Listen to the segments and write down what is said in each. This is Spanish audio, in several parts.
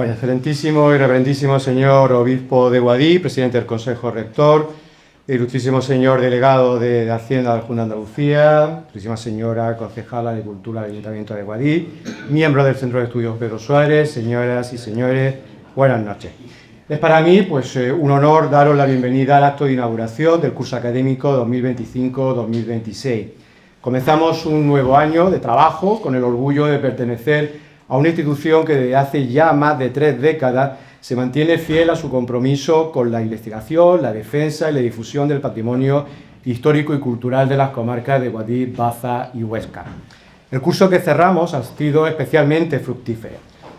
Bueno, excelentísimo y reverendísimo señor obispo de Guadix, presidente del Consejo Rector, ilustrísimo señor delegado de Hacienda de la Junta de Andalucía, ilustrísima señora concejala de Cultura del Ayuntamiento de Guadix, miembros del Centro de Estudios Pedro Suárez, señoras y señores, buenas noches. Es para mí un honor daros la bienvenida al acto de inauguración del curso académico 2025-2026. Comenzamos un nuevo año de trabajo con el orgullo de pertenecer a una institución que desde hace ya más de 3 décadas se mantiene fiel a su compromiso con la investigación, la defensa y la difusión del patrimonio histórico y cultural de las comarcas de Guadix, Baza y Huesca. El curso que cerramos ha sido especialmente fructífero.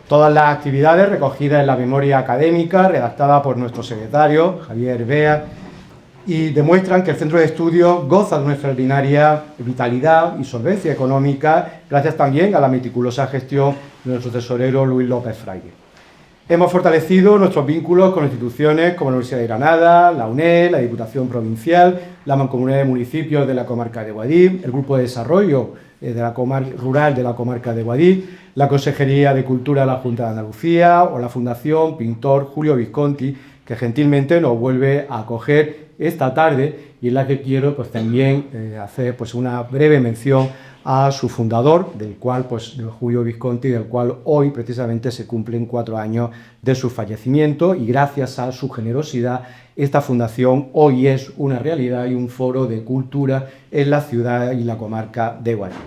Todas las actividades recogidas en la memoria académica redactada por nuestro secretario, Javier Bea, y demuestran que el Centro de Estudios goza de una extraordinaria vitalidad y solvencia económica, gracias también a la meticulosa gestión de nuestro tesorero Luis López Fraile. Hemos fortalecido nuestros vínculos con instituciones como la Universidad de Granada, la UNED, la Diputación Provincial, la Mancomunidad de Municipios de la comarca de Guadix, el Grupo de Desarrollo de la Rural de la comarca de Guadix, la Consejería de Cultura de la Junta de Andalucía o la Fundación Pintor Julio Visconti, que gentilmente nos vuelve a acoger esta tarde y en la que quiero también hacer una breve mención a su fundador, del cual, Julio Visconti, del cual hoy precisamente se cumplen 4 años de su fallecimiento, y gracias a su generosidad esta fundación hoy es una realidad y un foro de cultura en la ciudad y la comarca de Guadix.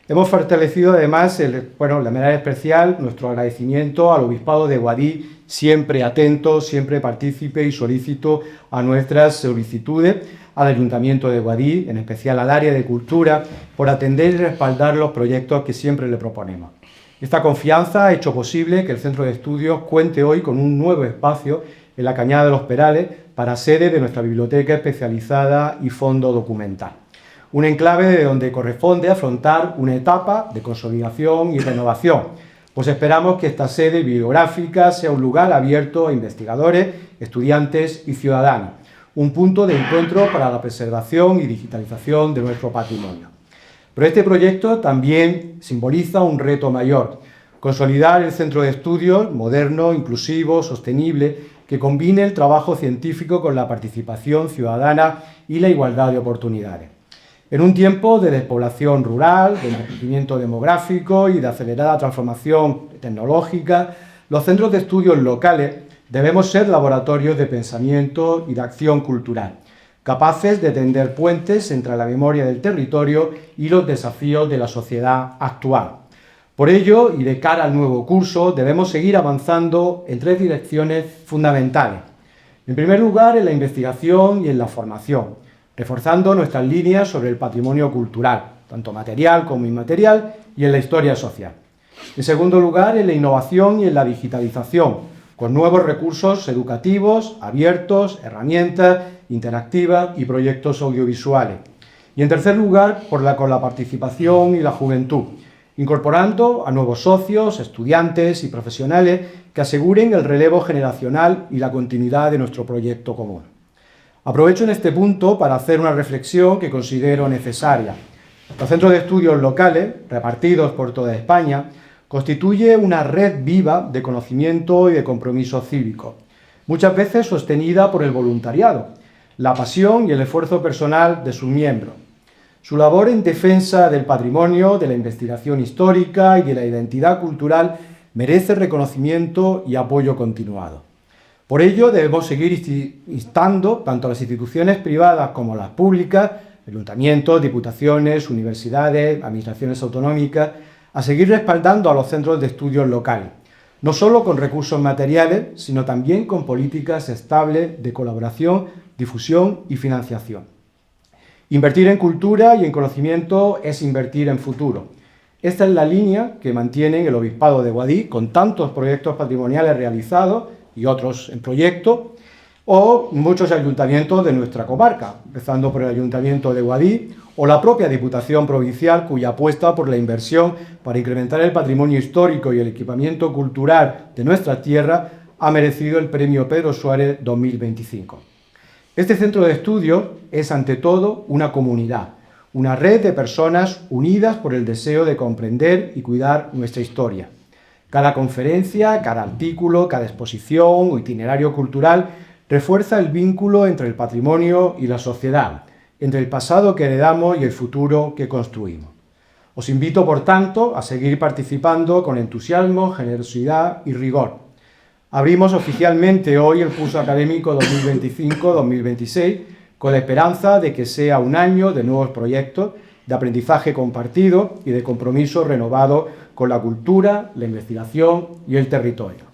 Hemos fortalecido además, de manera especial, nuestro agradecimiento al Obispado de Guadix, siempre atento, siempre partícipe y solícito a nuestras solicitudes, al Ayuntamiento de Guadix, en especial al área de cultura, por atender y respaldar los proyectos que siempre le proponemos. Esta confianza ha hecho posible que el Centro de Estudios cuente hoy con un nuevo espacio en la Cañada de los Perales para sede de nuestra biblioteca especializada y fondo documental. Un enclave de donde corresponde afrontar una etapa de consolidación y renovación, pues esperamos que esta sede bibliográfica sea un lugar abierto a investigadores, estudiantes y ciudadanos, un punto de encuentro para la preservación y digitalización de nuestro patrimonio. Pero este proyecto también simboliza un reto mayor: consolidar el centro de estudios moderno, inclusivo, sostenible, que combine el trabajo científico con la participación ciudadana y la igualdad de oportunidades. En un tiempo de despoblación rural, de envejecimiento demográfico y de acelerada transformación tecnológica, los centros de estudios locales debemos ser laboratorios de pensamiento y de acción cultural, capaces de tender puentes entre la memoria del territorio y los desafíos de la sociedad actual. Por ello, y de cara al nuevo curso, debemos seguir avanzando en 3 direcciones fundamentales. En primer lugar, en la investigación y en la formación, reforzando nuestras líneas sobre el patrimonio cultural, tanto material como inmaterial, y en la historia social. En segundo lugar, en la innovación y en la digitalización, con nuevos recursos educativos, abiertos, herramientas interactivas y proyectos audiovisuales. Y en tercer lugar, con la participación y la juventud, incorporando a nuevos socios, estudiantes y profesionales que aseguren el relevo generacional y la continuidad de nuestro proyecto común. Aprovecho en este punto para hacer una reflexión que considero necesaria. Los centros de estudios locales, repartidos por toda España, constituyen una red viva de conocimiento y de compromiso cívico, muchas veces sostenida por el voluntariado, la pasión y el esfuerzo personal de sus miembros. Su labor en defensa del patrimonio, de la investigación histórica y de la identidad cultural merece reconocimiento y apoyo continuado. Por ello, debemos seguir instando tanto a las instituciones privadas como a las públicas, ayuntamientos, diputaciones, universidades, administraciones autonómicas, a seguir respaldando a los centros de estudios locales, no solo con recursos materiales, sino también con políticas estables de colaboración, difusión y financiación. Invertir en cultura y en conocimiento es invertir en futuro. Esta es la línea que mantiene el Obispado de Guadix con tantos proyectos patrimoniales realizados y otros en proyecto, o muchos ayuntamientos de nuestra comarca, empezando por el Ayuntamiento de Guadix o la propia Diputación Provincial, cuya apuesta por la inversión para incrementar el patrimonio histórico y el equipamiento cultural de nuestra tierra ha merecido el Premio Pedro Suárez 2025. Este centro de estudios es ante todo una comunidad, una red de personas unidas por el deseo de comprender y cuidar nuestra historia. Cada conferencia, cada artículo, cada exposición o itinerario cultural refuerza el vínculo entre el patrimonio y la sociedad, entre el pasado que heredamos y el futuro que construimos. Os invito, por tanto, a seguir participando con entusiasmo, generosidad y rigor. Abrimos oficialmente hoy el curso académico 2025-2026 con la esperanza de que sea un año de nuevos proyectos, de aprendizaje compartido y de compromiso renovado con la cultura, la investigación y el territorio.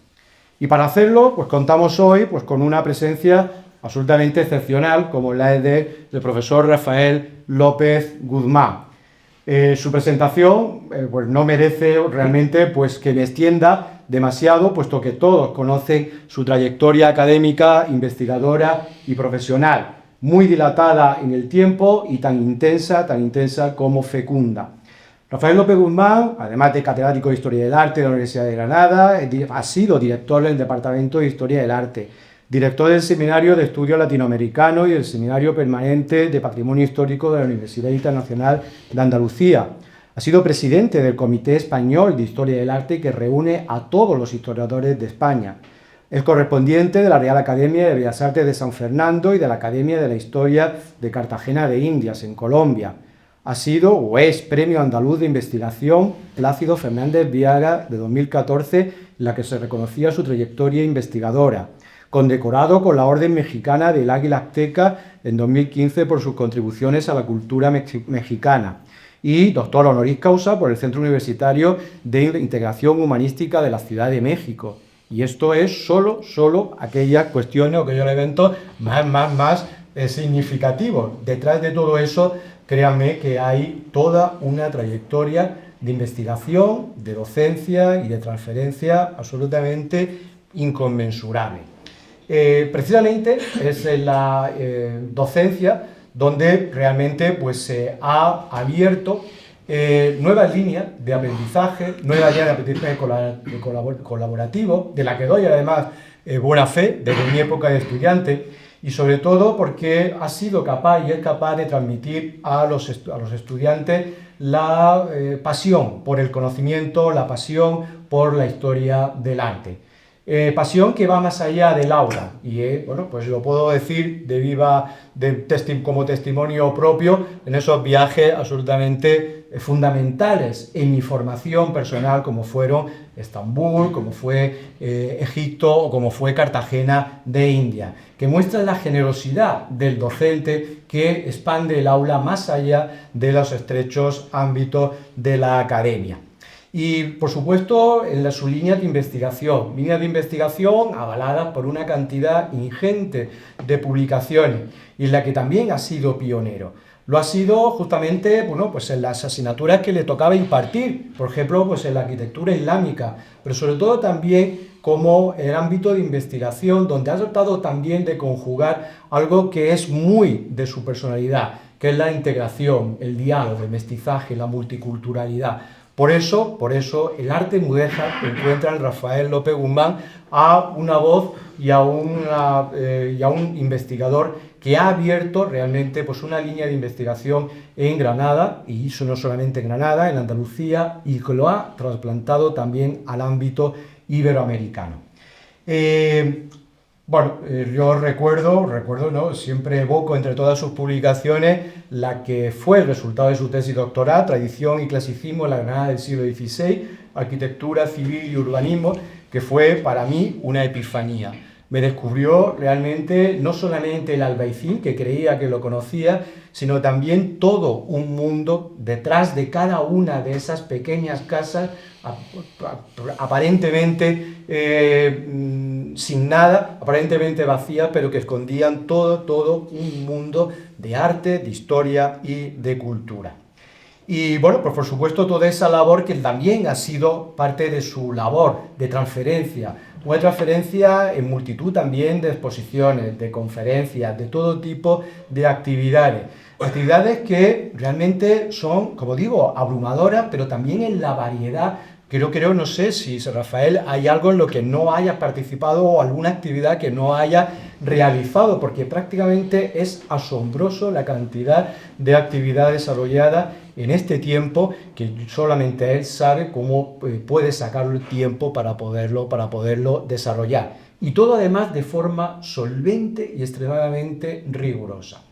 Y para hacerlo, pues contamos hoy con una presencia absolutamente excepcional, como la es del profesor Rafael López Guzmán. Su presentación pues no merece realmente que me extienda demasiado, puesto que todos conocen su trayectoria académica, investigadora y profesional, muy dilatada en el tiempo y tan intensa como fecunda. Rafael López Guzmán, además de catedrático de Historia del Arte de la Universidad de Granada, ha sido director del Departamento de Historia del Arte, director del Seminario de Estudios Latinoamericanos y del Seminario Permanente de Patrimonio Histórico de la Universidad Internacional de Andalucía. Ha sido presidente del Comité Español de Historia del Arte, que reúne a todos los historiadores de España. Es correspondiente de la Real Academia de Bellas Artes de San Fernando y de la Academia de la Historia de Cartagena de Indias, en Colombia. Ha sido o es Premio Andaluz de Investigación Plácido Fernández Viaga de 2014, en la que se reconocía su trayectoria investigadora. Condecorado con la Orden Mexicana del Águila Azteca en 2015 por sus contribuciones a la cultura mexicana. Y doctor honoris causa por el Centro Universitario de Integración Humanística de la Ciudad de México. Y esto es solo aquellas cuestiones o aquellos eventos más significativos. Detrás de todo eso, créanme que hay toda una trayectoria de investigación, de docencia y de transferencia absolutamente inconmensurable. Precisamente es en la docencia donde realmente se ha abierto nuevas líneas de aprendizaje, nuevas líneas de aprendizaje colaborativo, de la que doy además buena fe desde mi época de estudiante, y sobre todo porque ha sido capaz y es capaz de transmitir a los estudiantes la pasión por el conocimiento, la pasión por la historia del arte. Pasión que va más allá del aula, y pues lo puedo decir como testimonio propio en esos viajes absolutamente fundamentales en mi formación personal, como fueron Estambul, como fue Egipto o como fue Cartagena de India, que muestran la generosidad del docente que expande el aula más allá de los estrechos ámbitos de la academia. Y, por supuesto, en su línea de investigación avaladas por una cantidad ingente de publicaciones, y en la que también ha sido pionero. Lo ha sido justamente en las asignaturas que le tocaba impartir, por ejemplo, en la arquitectura islámica, pero sobre todo también como el ámbito de investigación, donde ha tratado también de conjugar algo que es muy de su personalidad, que es la integración, el diálogo, el mestizaje, la multiculturalidad. Por eso el arte mudéjar encuentra en Rafael López Guzmán a una voz y a un investigador que ha abierto realmente una línea de investigación en Granada, y eso no solamente en Granada, en Andalucía, y que lo ha trasplantado también al ámbito iberoamericano. Yo recuerdo, siempre evoco entre todas sus publicaciones la que fue el resultado de su tesis doctoral, Tradición y Clasicismo en la Granada del siglo XVI, Arquitectura Civil y Urbanismo, que fue para mí una epifanía. Me descubrió realmente no solamente el Albaicín, que creía que lo conocía, sino también todo un mundo detrás de cada una de esas pequeñas casas, aparentemente sin nada, aparentemente vacías, pero que escondían todo un mundo de arte, de historia y de cultura. Y pues por supuesto toda esa labor que también ha sido parte de su labor de transferencia, una transferencia en multitud también de exposiciones, de conferencias, de todo tipo de actividades que realmente son, como digo, abrumadoras, pero también en la variedad Creo, no sé si, Rafael, hay algo en lo que no hayas participado o alguna actividad que no hayas realizado, porque prácticamente es asombroso la cantidad de actividad desarrollada en este tiempo, que solamente él sabe cómo puede sacar el tiempo para poderlo desarrollar. Y todo además de forma solvente y extremadamente rigurosa.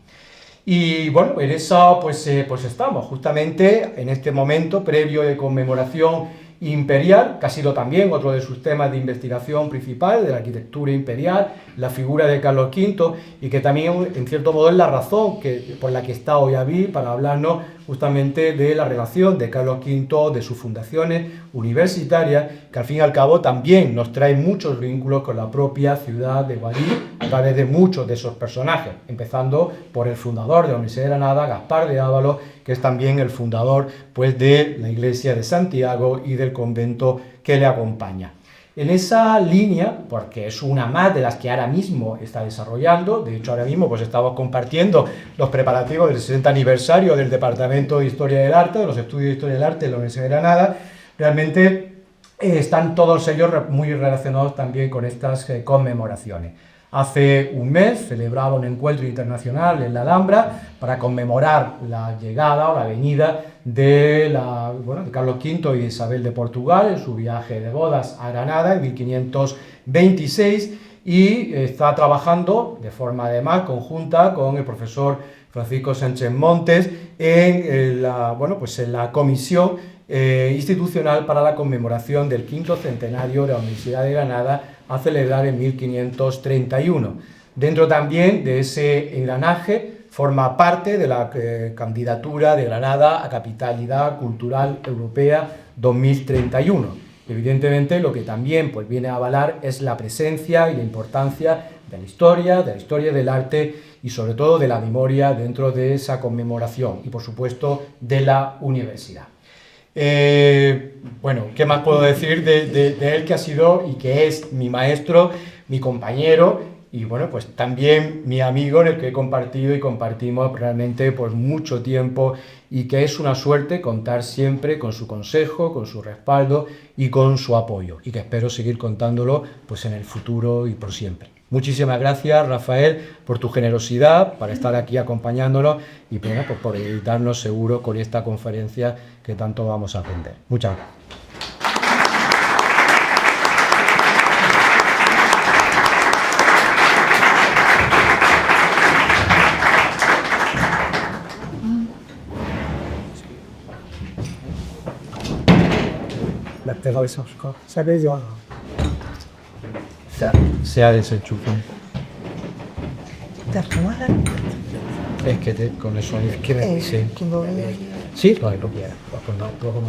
Y bueno, en eso pues estamos, justamente en este momento previo de conmemoración imperial, que ha sido también otro de sus temas de investigación principal, de la arquitectura imperial, la figura de Carlos V, y que también en cierto modo es la razón por la que está hoy aquí, para hablarnos justamente de la relación de Carlos V, de sus fundaciones universitarias, que al fin y al cabo también nos trae muchos vínculos con la propia ciudad de Guadix a través de muchos de esos personajes, empezando por el fundador de la Universidad de Granada, Gaspar de Ávalos, que es también el fundador pues, de la iglesia de Santiago y del convento que le acompaña. En esa línea, porque es una más de las que ahora mismo está desarrollando, de hecho ahora mismo pues estamos compartiendo los preparativos del 60 aniversario del Departamento de Historia del Arte, de los Estudios de Historia del Arte de la Universidad de Granada, realmente están todos ellos muy relacionados también con estas conmemoraciones. Hace un mes celebraba un encuentro internacional en la Alhambra para conmemorar la llegada o la venida de Carlos V y Isabel de Portugal en su viaje de bodas a Granada en 1526, y está trabajando de forma además conjunta con el profesor Francisco Sánchez Montes en la comisión institucional para la conmemoración del quinto centenario de la Universidad de Granada a celebrar en 1531. Dentro también de ese engranaje forma parte de la candidatura de Granada a Capitalidad Cultural Europea 2031. Evidentemente, lo que también pues, viene a avalar es la presencia y la importancia de la historia del arte y sobre todo de la memoria dentro de esa conmemoración y, por supuesto, de la universidad. ¿Qué más puedo decir de él, que ha sido y que es mi maestro, mi compañero y bueno, pues también mi amigo, en el que he compartido y compartimos realmente pues mucho tiempo, y que es una suerte contar siempre con su consejo, con su respaldo y con su apoyo, y que espero seguir contándolo pues en el futuro y por siempre. Muchísimas gracias, Rafael, por tu generosidad para estar aquí acompañándonos y bueno, pues por ayudarnos seguro con esta conferencia que tanto vamos a aprender. Muchas gracias. Se ha desenchufado. Es que con eso es que sí. Sí, lo quieras. Pues no, luego no.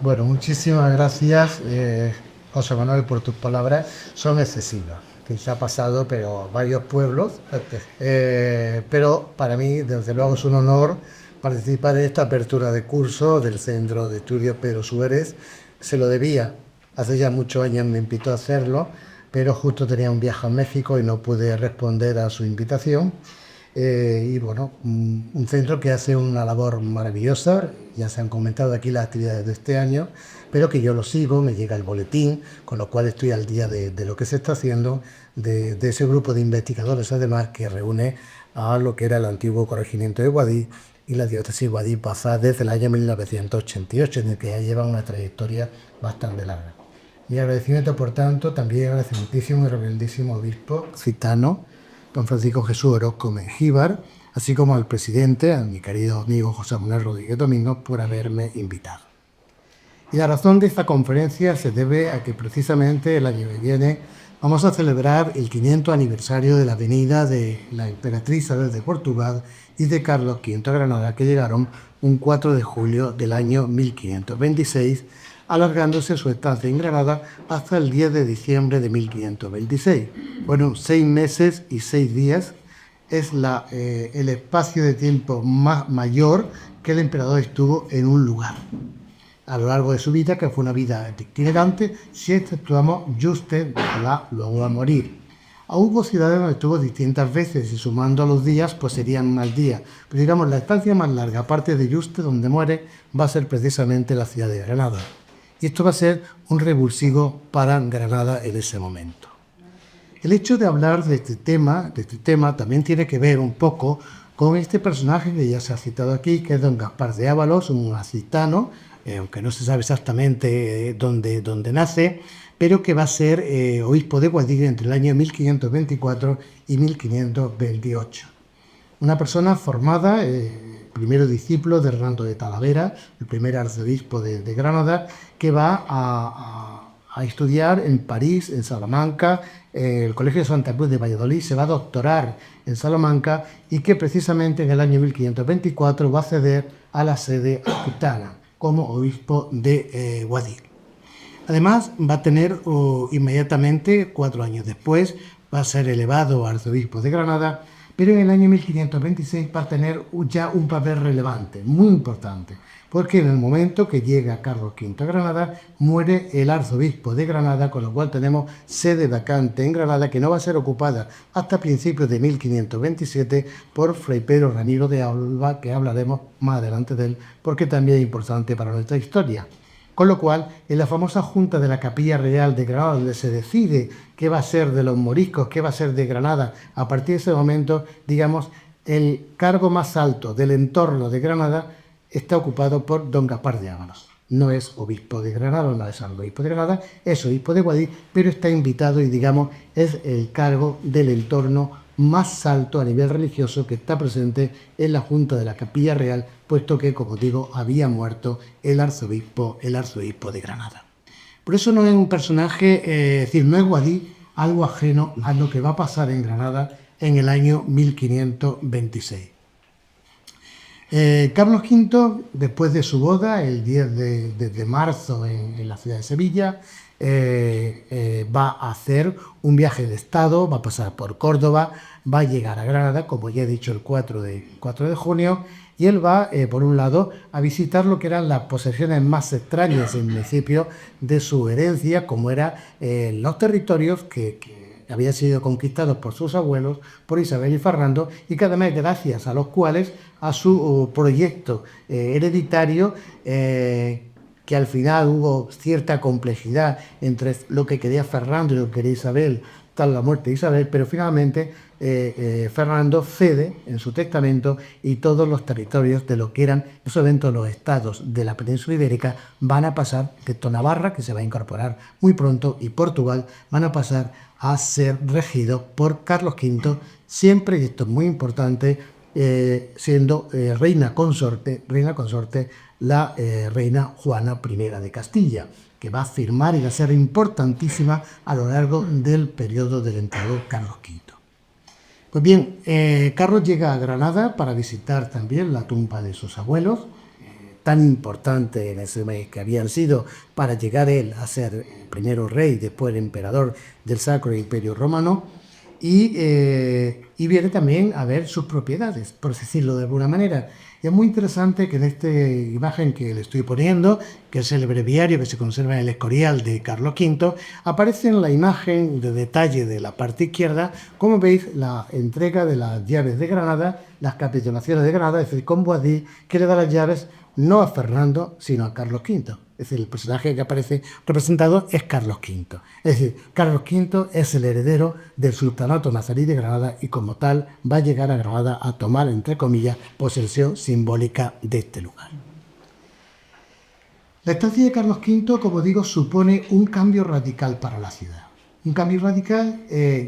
Bueno, muchísimas gracias, José Manuel, por tus palabras. Son excesivas. Quizá ha pasado, pero varios pueblos. Pero para mí, desde luego, es un honor participar en esta apertura de curso del Centro de Estudios Pedro Suárez. Se lo debía. Hace ya muchos años me invitó a hacerlo, pero justo tenía un viaje a México y no pude responder a su invitación. Y bueno, un centro que hace una labor maravillosa. Ya se han comentado aquí las actividades de este año, pero que yo lo sigo, me llega el boletín, con lo cual estoy al día de lo que se está haciendo, de ese grupo de investigadores además que reúne a lo que era el antiguo corregimiento de Guadix y la diócesis Guadix-Baza desde el año 1988, en el que ya lleva una trayectoria bastante larga. Mi agradecimiento, por tanto, también al excelentísimo y reverendísimo obispo gitano, don Francisco Jesús Orozco Mengíbar, así como al presidente, a mi querido amigo José Manuel Rodríguez Domínguez, por haberme invitado. Y la razón de esta conferencia se debe a que precisamente el año que viene vamos a celebrar el 500 aniversario de la venida de la emperatriz Isabel de Portugal y de Carlos V a Granada, que llegaron un 4 de julio del año 1526, alargándose su estancia en Granada hasta el 10 de diciembre de 1526. Bueno, 6 meses y 6 días es el espacio de tiempo mayor que el emperador estuvo en un lugar. a lo largo de su vida, que fue una vida itinerante, si exceptuamos Juste, luego va a morir. Hubo ciudades donde estuvo distintas veces y sumando los días, pues serían un al día. Pero digamos, la estancia más larga, aparte de Juste, donde muere, va a ser precisamente la ciudad de Granada. Y esto va a ser un revulsivo para Granada en ese momento. El hecho de hablar de este tema también tiene que ver un poco con este personaje que ya se ha citado aquí, que es don Gaspar de Ávalos, un gitano, aunque no se sabe exactamente dónde nace, pero que va a ser obispo de Guadix entre el año 1524 y 1528. Una persona formada, primero discípulo de Hernando de Talavera, el primer arzobispo de Granada, que va a estudiar en París, en Salamanca, el Colegio de Santa Cruz de Valladolid, se va a doctorar en Salamanca y que precisamente en el año 1524 va a acceder a la sede aquitana como obispo de Guadix. Además, va a tener inmediatamente, 4 años después, va a ser elevado a arzobispo de Granada, pero en el año 1526 va a tener ya un papel relevante, muy importante, porque en el momento que llega Carlos V a Granada, muere el arzobispo de Granada, con lo cual tenemos sede vacante en Granada que no va a ser ocupada hasta principios de 1527 por Fray Pedro Ramiro de Alba, que hablaremos más adelante de él, porque también es importante para nuestra historia. Con lo cual, en la famosa Junta de la Capilla Real de Granada, donde se decide qué va a ser de los moriscos, qué va a ser de Granada, a partir de ese momento, digamos, el cargo más alto del entorno de Granada está ocupado por don Gaspar de Ávalos. No es obispo de Granada, no es obispo de Granada, es obispo de Guadix, pero está invitado y, digamos, es el cargo del entorno más alto a nivel religioso que está presente en la Junta de la Capilla Real, puesto que, como digo, había muerto el arzobispo de Granada. Por eso no es un personaje, es decir, no es Guadix algo ajeno a lo que va a pasar en Granada en el año 1526. Carlos V, después de su boda, el 10 de marzo en la ciudad de Sevilla, va a hacer un viaje de Estado, va a pasar por Córdoba, va a llegar a Granada, como ya he dicho, el 4 de junio, y él va, por un lado, a visitar lo que eran las posesiones más extrañas en principio de su herencia, como eran los territorios que habían sido conquistados por sus abuelos, por Isabel y Fernando, y que además, gracias a los cuales, a su proyecto hereditario, que al final hubo cierta complejidad entre lo que quería Fernando y lo que quería Isabel, tras la muerte de Isabel, pero finalmente Fernando cede en su testamento y todos los territorios de lo que eran, en ese momento, los estados de la península ibérica van a pasar, excepto Navarra, que se va a incorporar muy pronto, y Portugal, van a pasar a ser regidos por Carlos V, siempre, y esto es muy importante, siendo reina consorte la reina Juana I de Castilla, que va a firmar y va a ser importantísima a lo largo del periodo del emperador Carlos V. Pues bien, Carlos llega a Granada para visitar también la tumba de sus abuelos, tan importante en ese mes que habían sido para llegar él a ser primero rey, después emperador del Sacro Imperio Romano, y viene también a ver sus propiedades, por decirlo de alguna manera. Y es muy interesante que en esta imagen que le estoy poniendo, que es el breviario que se conserva en el Escorial de Carlos V, aparece en la imagen de detalle de la parte izquierda, como veis, la entrega de las llaves de Granada, las capitulaciones de Granada, es decir, con Boadix, que le da las llaves no a Fernando, sino a Carlos V. Es decir, el personaje que aparece representado es Carlos V. Es decir, Carlos V es el heredero del sultanato nazarí de Granada y, como tal, va a llegar a Granada a tomar, entre comillas, posesión simbólica de este lugar. La estancia de Carlos V, como digo, supone un cambio radical para la ciudad. Un cambio radical,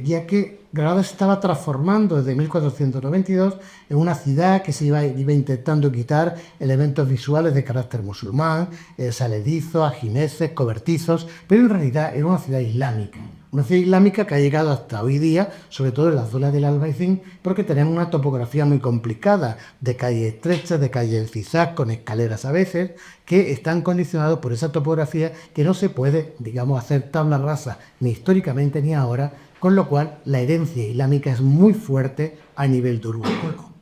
ya que Granada se estaba transformando desde 1492 en una ciudad que iba intentando quitar elementos visuales de carácter musulmán, saledizos, ajineces, cobertizos, pero en realidad era una ciudad islámica. Una ciudad islámica que ha llegado hasta hoy día, sobre todo en la zona del Albaicín, porque tenemos una topografía muy complicada, de calles estrechas, de calles en zigzag, con escaleras a veces, que están condicionados por esa topografía que no se puede, digamos, hacer tabla rasa, ni históricamente ni ahora, con lo cual la herencia islámica es muy fuerte a nivel de urbano.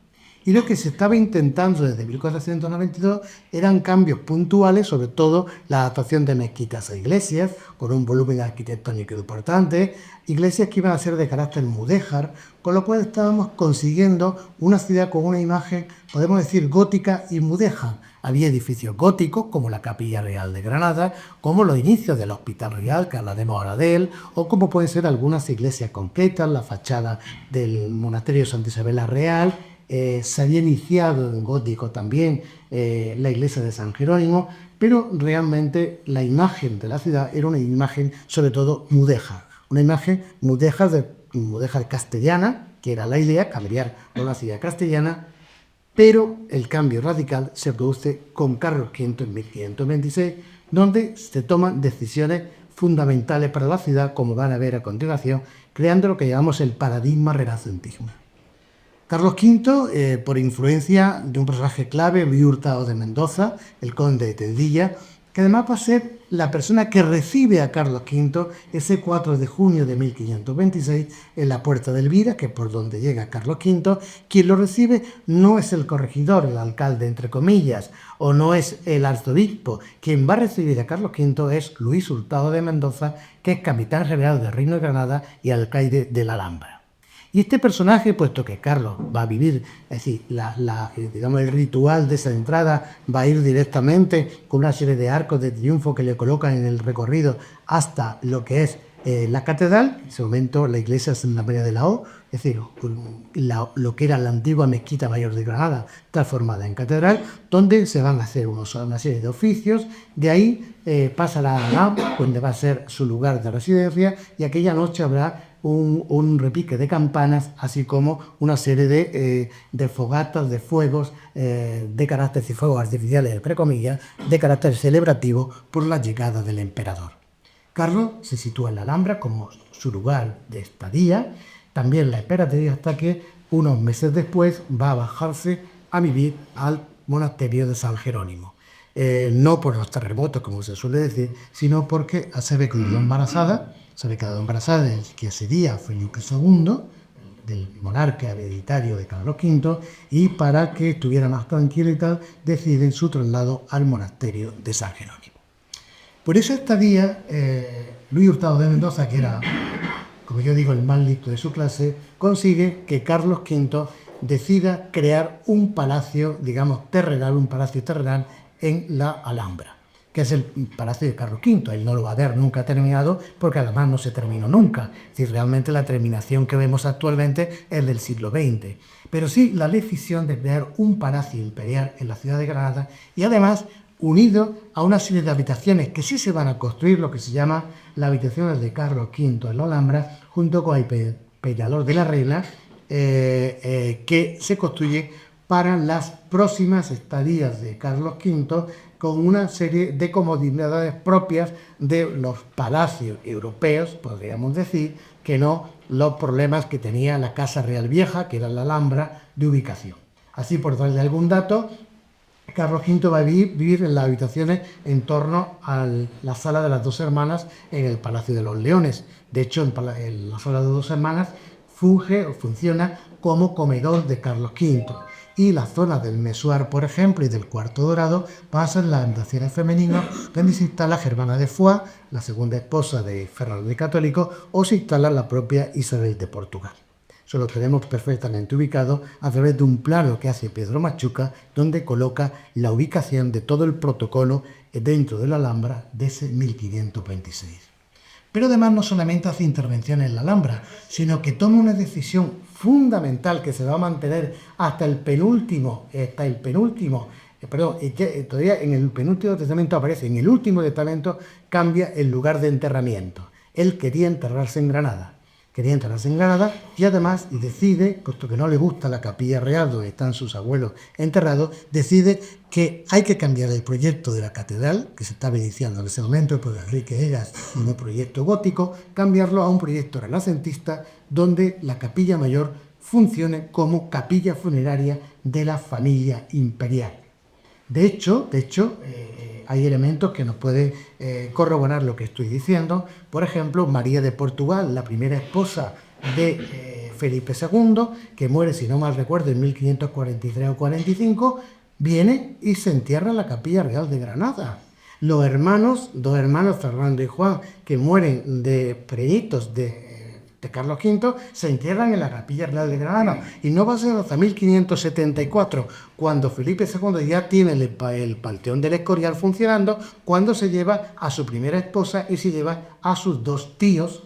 Y lo que se estaba intentando desde 1492 eran cambios puntuales, sobre todo la adaptación de mezquitas a iglesias, con un volumen arquitectónico importante, iglesias que iban a ser de carácter mudéjar, con lo cual estábamos consiguiendo una ciudad con una imagen, podemos decir, gótica y mudéjar. Había edificios góticos, como la Capilla Real de Granada, como los inicios del Hospital Real, que hablaremos ahora de él, o como pueden ser algunas iglesias completas, la fachada del Monasterio de Santa Isabel la Real. Se había iniciado en gótico también la iglesia de San Jerónimo, pero realmente la imagen de la ciudad era una imagen sobre todo mudéjar, una imagen mudéjar castellana, que era la idea, cambiar por una ciudad castellana, pero el cambio radical se produce con Carlos V en 1526, donde se toman decisiones fundamentales para la ciudad, como van a ver a continuación, creando lo que llamamos el paradigma renacentismo. Carlos V, por influencia de un personaje clave, Luis Hurtado de Mendoza, el conde de Tendilla, que además va a ser la persona que recibe a Carlos V ese 4 de junio de 1526 en la Puerta de Elvira, que es por donde llega Carlos V. Quien lo recibe no es el corregidor, el alcalde, entre comillas, o no es el arzobispo. Quien va a recibir a Carlos V es Luis Hurtado de Mendoza, que es capitán general del Reino de Granada y alcaide de la Alhambra. Y este personaje, puesto que Carlos va a vivir, es decir, digamos, el ritual de esa entrada va a ir directamente con una serie de arcos de triunfo que le colocan en el recorrido hasta lo que es la catedral, en ese momento la iglesia de Santa María de la O, es decir, lo que era la antigua mezquita mayor de Granada, transformada en catedral, donde se van a hacer una serie de oficios. De ahí pasa a Alham, donde va a ser su lugar de residencia, y aquella noche habrá un repique de campanas, así como una serie de fogatas, de fuegos de carácter, y fuegos artificiales, entre comillas, de carácter celebrativo por la llegada del emperador. Carlos se sitúa en la Alhambra como su lugar de estadía, también la emperatriz, hasta que unos meses después va a bajarse a vivir al monasterio de San Jerónimo. No por los terremotos, como se suele decir, sino porque se ve quedado embarazada, que ese día Felipe II, del monarca hereditario de Carlos V, y para que estuviera más tranquilo y tal, deciden su traslado al monasterio de San Jerónimo. Por esa estadía, Luis Hurtado de Mendoza, que era, como yo digo, el más listo de su clase, consigue que Carlos V decida crear un palacio, digamos, terrenal, en la Alhambra, que es el palacio de Carlos V. Él no lo va a ver nunca terminado, porque además no se terminó nunca. Es decir, realmente la terminación que vemos actualmente es del siglo XX. Pero sí la decisión de crear un palacio imperial en la ciudad de Granada, y además unido a una serie de habitaciones que sí se van a construir, lo que se llama las habitaciones de Carlos V en la Alhambra, junto con el Peñador de la Reina, que se construye para las próximas estadías de Carlos V, con una serie de comodidades propias de los palacios europeos, podríamos decir, que no los problemas que tenía la Casa Real Vieja, que era la Alhambra, de ubicación. Así, por darle algún dato, Carlos V va a vivir en las habitaciones en torno a la Sala de las Dos Hermanas en el Palacio de los Leones. De hecho, en la Sala de las Dos Hermanas funciona como comedor de Carlos V. Y la zona del Mesuar, por ejemplo, y del Cuarto Dorado pasan las habitaciones femeninas, donde se instala Germana de Foix, la segunda esposa de Fernando el Católico, o se instala la propia Isabel de Portugal. Eso lo tenemos perfectamente ubicado a través de un plano que hace Pedro Machuca, donde coloca la ubicación de todo el protocolo dentro de la Alhambra desde 1526. Pero además no solamente hace intervención en la Alhambra, sino que toma una decisión fundamental que se va a mantener hasta el penúltimo, todavía en el penúltimo testamento aparece, en el último testamento cambia el lugar de enterramiento. Él quería enterrarse en Granada. Y además decide, puesto que no le gusta la Capilla Real donde están sus abuelos enterrados, decide que hay que cambiar el proyecto de la catedral, que se estaba iniciando en ese momento por Enrique Egas, un proyecto gótico, cambiarlo a un proyecto renacentista donde la capilla mayor funcione como capilla funeraria de la familia imperial. De hecho, hay elementos que nos pueden corroborar lo que estoy diciendo. Por ejemplo, María de Portugal, la primera esposa de Felipe II, que muere, si no mal recuerdo, en 1543 o 45, viene y se entierra en la Capilla Real de Granada. Los hermanos, dos hermanos, Fernando y Juan, que mueren de preditos de Carlos V, se entierran en la Capilla Real de Granada. Y no va a ser hasta 1574, cuando Felipe II ya tiene el Panteón del Escorial funcionando, cuando se lleva a su primera esposa y se lleva a sus dos tíos,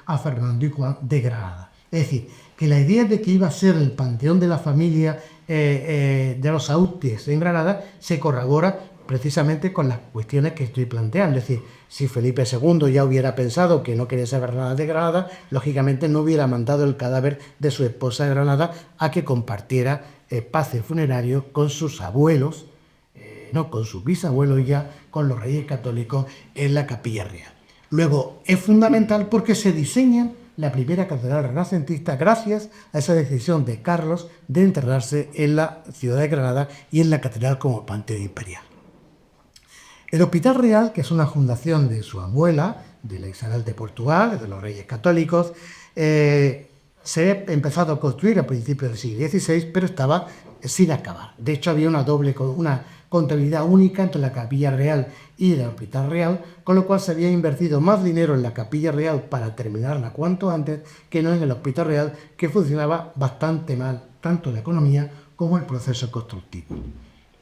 a Fernando y Juan de Granada. Es decir, que la idea de que iba a ser el Panteón de la familia de los Autes en Granada se corrobora precisamente con las cuestiones que estoy planteando. Es decir, si Felipe II ya hubiera pensado que no quería saber nada de Granada, lógicamente no hubiera mandado el cadáver de su esposa de Granada a que compartiera pase funerario con sus abuelos, con sus bisabuelos ya, con los reyes católicos en la Capilla Real. Luego, es fundamental porque se diseña la primera catedral renacentista gracias a esa decisión de Carlos de enterrarse en la ciudad de Granada y en la catedral como Panteón Imperial. El Hospital Real, que es una fundación de su abuela, de la Isabel de Portugal, de los Reyes Católicos, se ha empezado a construir a principios del siglo XVI, pero estaba sin acabar. De hecho, había una contabilidad única entre la Capilla Real y el Hospital Real, con lo cual se había invertido más dinero en la Capilla Real para terminarla cuanto antes que no en el Hospital Real, que funcionaba bastante mal, tanto la economía como el proceso constructivo.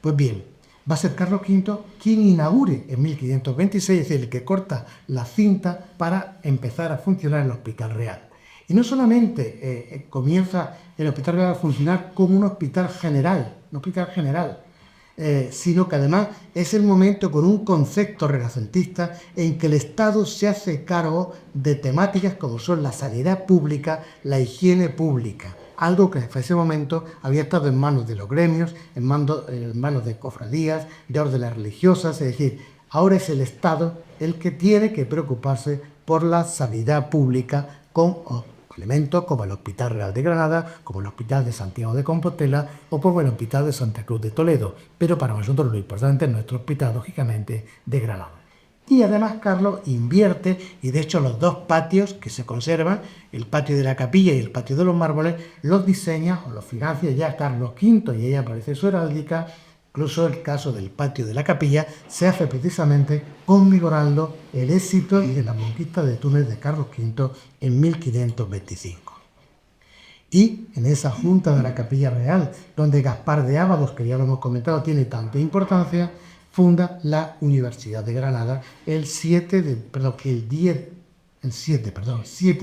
Pues bien, va a ser Carlos V quien inaugure en 1526, es decir, el que corta la cinta para empezar a funcionar el Hospital Real. Y no solamente comienza el Hospital Real a funcionar como un hospital general, sino que además es el momento con un concepto renacentista en que el Estado se hace cargo de temáticas como son la sanidad pública, la higiene pública, algo que hasta ese momento había estado en manos de los gremios, en manos de cofradías, de órdenes religiosas. Es decir, ahora es el Estado el que tiene que preocuparse por la sanidad pública con elementos como el Hospital Real de Granada, como el Hospital de Santiago de Compostela o como el Hospital de Santa Cruz de Toledo. Pero para nosotros lo importante es nuestro hospital, lógicamente, de Granada. Y además Carlos invierte, y de hecho los dos patios que se conservan, el patio de la Capilla y el patio de los Mármoles, los diseña o los financia ya Carlos V, y ahí aparece su heráldica. Incluso el caso del patio de la Capilla se hace precisamente conmemorando el éxito de la conquista de Túnez de Carlos V en 1525. Y en esa junta de la Capilla Real, donde Gaspar de Ábalos, que ya lo hemos comentado, tiene tanta importancia, funda la Universidad de Granada el 7 de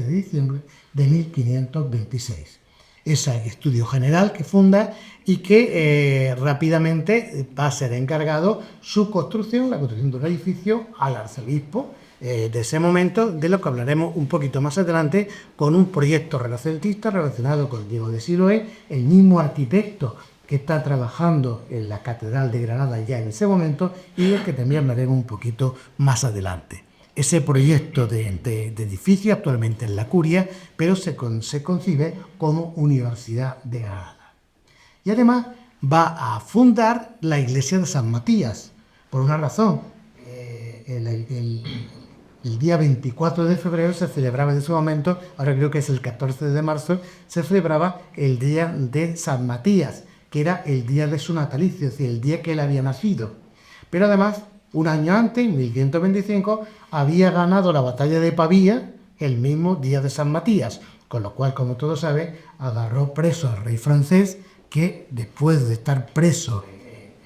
diciembre de 1526. Ese estudio general que funda y que rápidamente va a ser encargado su construcción, la construcción de un edificio al arzobispo de ese momento, de lo que hablaremos un poquito más adelante, con un proyecto renacentista relacionado con Diego de Siloé, el mismo arquitecto que está trabajando en la Catedral de Granada ya en ese momento y del que también hablaremos un poquito más adelante. Ese proyecto de edificio actualmente en la Curia, pero se concibe como Universidad de Granada. Y además va a fundar la iglesia de San Matías, por una razón. El día 24 de febrero se celebraba en ese momento, ahora creo que es el 14 de marzo, se celebraba el día de San Matías, que era el día de su natalicio, es decir, el día que él había nacido. Pero además, un año antes, en 1525, había ganado la batalla de Pavía el mismo día de San Matías, con lo cual, como todos saben, agarró preso al rey francés, que después de estar preso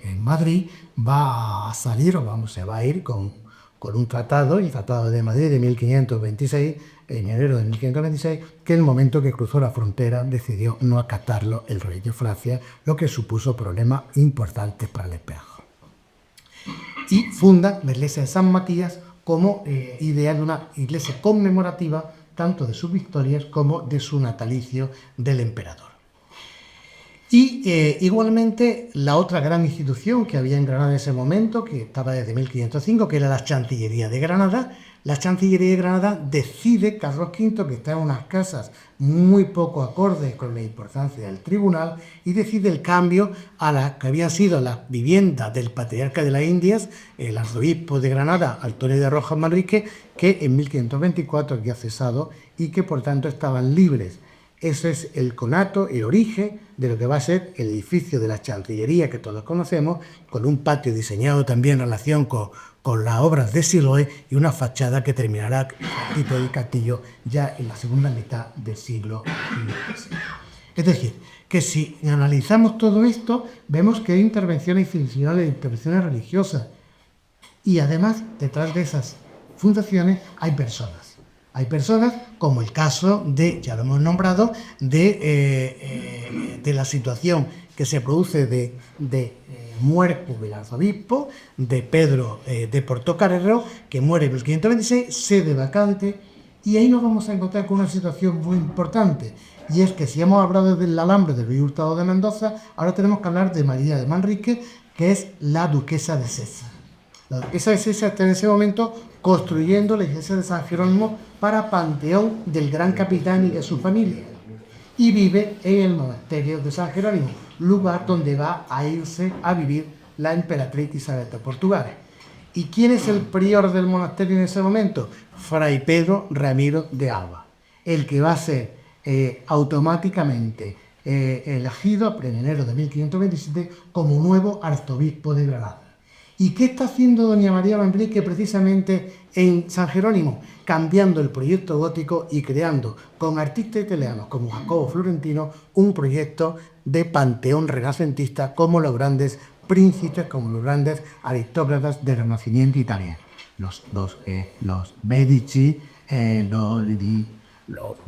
en Madrid, va a salir, se va a ir con un tratado, el Tratado de Madrid de 1526, en enero de 1526, que en el momento que cruzó la frontera decidió no acatarlo el rey de Francia, lo que supuso problemas importantes para el espejo. Y funda la iglesia de San Matías como idea de una iglesia conmemorativa tanto de sus victorias como de su natalicio del emperador. Y igualmente la otra gran institución que había en Granada en ese momento, que estaba desde 1505, que era la Chancillería de Granada. La Chancillería de Granada decide, Carlos V, que está en unas casas muy poco acordes con la importancia del tribunal, y decide el cambio a la que había sido la vivienda del patriarca de las Indias, el arzobispo de Granada, Antonio de Rojas Manrique, que en 1524 había cesado y que por tanto estaban libres Ese es el conato, el origen de lo que va a ser el edificio de la Chancillería que todos conocemos, con un patio diseñado también en relación con las obras de Siloé y una fachada que terminará tipo de castillo ya en la segunda mitad del siglo XVI. Es decir, que si analizamos todo esto, vemos que hay intervenciones institucionales, intervenciones religiosas, y además, detrás de esas fundaciones hay personas. Hay personas, como el caso de, ya lo hemos nombrado, de la situación que se produce de muerte del arzobispo, de Pedro de Portocarrero, que muere en 1526, sede vacante, y ahí nos vamos a encontrar con una situación muy importante, y es que si hemos hablado del alambre del rey Hurtado de Mendoza, ahora tenemos que hablar de María de Manrique, que es la duquesa de César. La duquesa de César está en ese momento construyendo la iglesia de San Jerónimo para panteón del gran capitán y de su familia. Y vive en el monasterio de San Jerónimo, lugar donde va a irse a vivir la emperatriz Isabel de Portugal. ¿Y quién es el prior del monasterio en ese momento? Fray Pedro Ramiro de Alba, el que va a ser automáticamente elegido en enero de 1527 como nuevo arzobispo de Granada. ¿Y qué está haciendo doña María Manrique precisamente en San Jerónimo? Cambiando el proyecto gótico y creando, con artistas italianos como Jacobo Florentino, un proyecto de panteón renacentista como los grandes príncipes, como los grandes aristócratas del Renacimiento italiano. Los Medici, no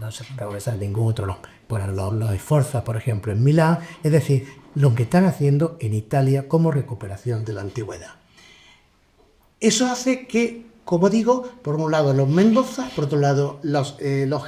se puede usar ningún otro nombre. Los Sforza, por ejemplo, en Milán, es decir, lo que están haciendo en Italia como recuperación de la antigüedad. Eso hace que, como digo, por un lado los Mendoza, por otro lado los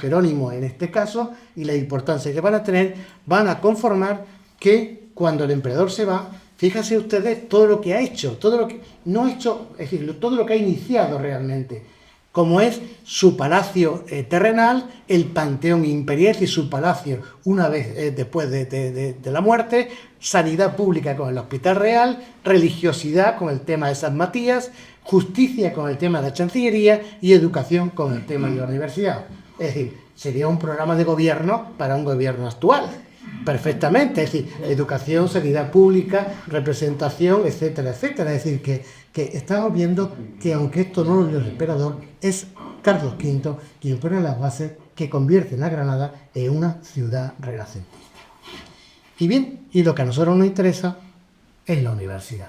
Jerónimos en este caso, y la importancia que van a tener, van a conformar que cuando el emperador se va, fíjense ustedes todo lo que ha hecho, todo lo que no ha hecho, es decir, todo lo que ha iniciado realmente, como es su palacio terrenal, el Panteón Imperial y su palacio una vez después de la muerte, sanidad pública con el Hospital Real, religiosidad con el tema de San Matías, justicia con el tema de la Chancillería y educación con el tema de la universidad. Es decir, sería un programa de gobierno para un gobierno actual, perfectamente, es decir, educación, sanidad pública, representación, etcétera, etcétera. Es decir, que estamos viendo que aunque esto no lo dio el emperador, es Carlos V quien pone las bases que convierten a Granada en una ciudad renacentista. Y bien, y lo que a nosotros nos interesa es la universidad.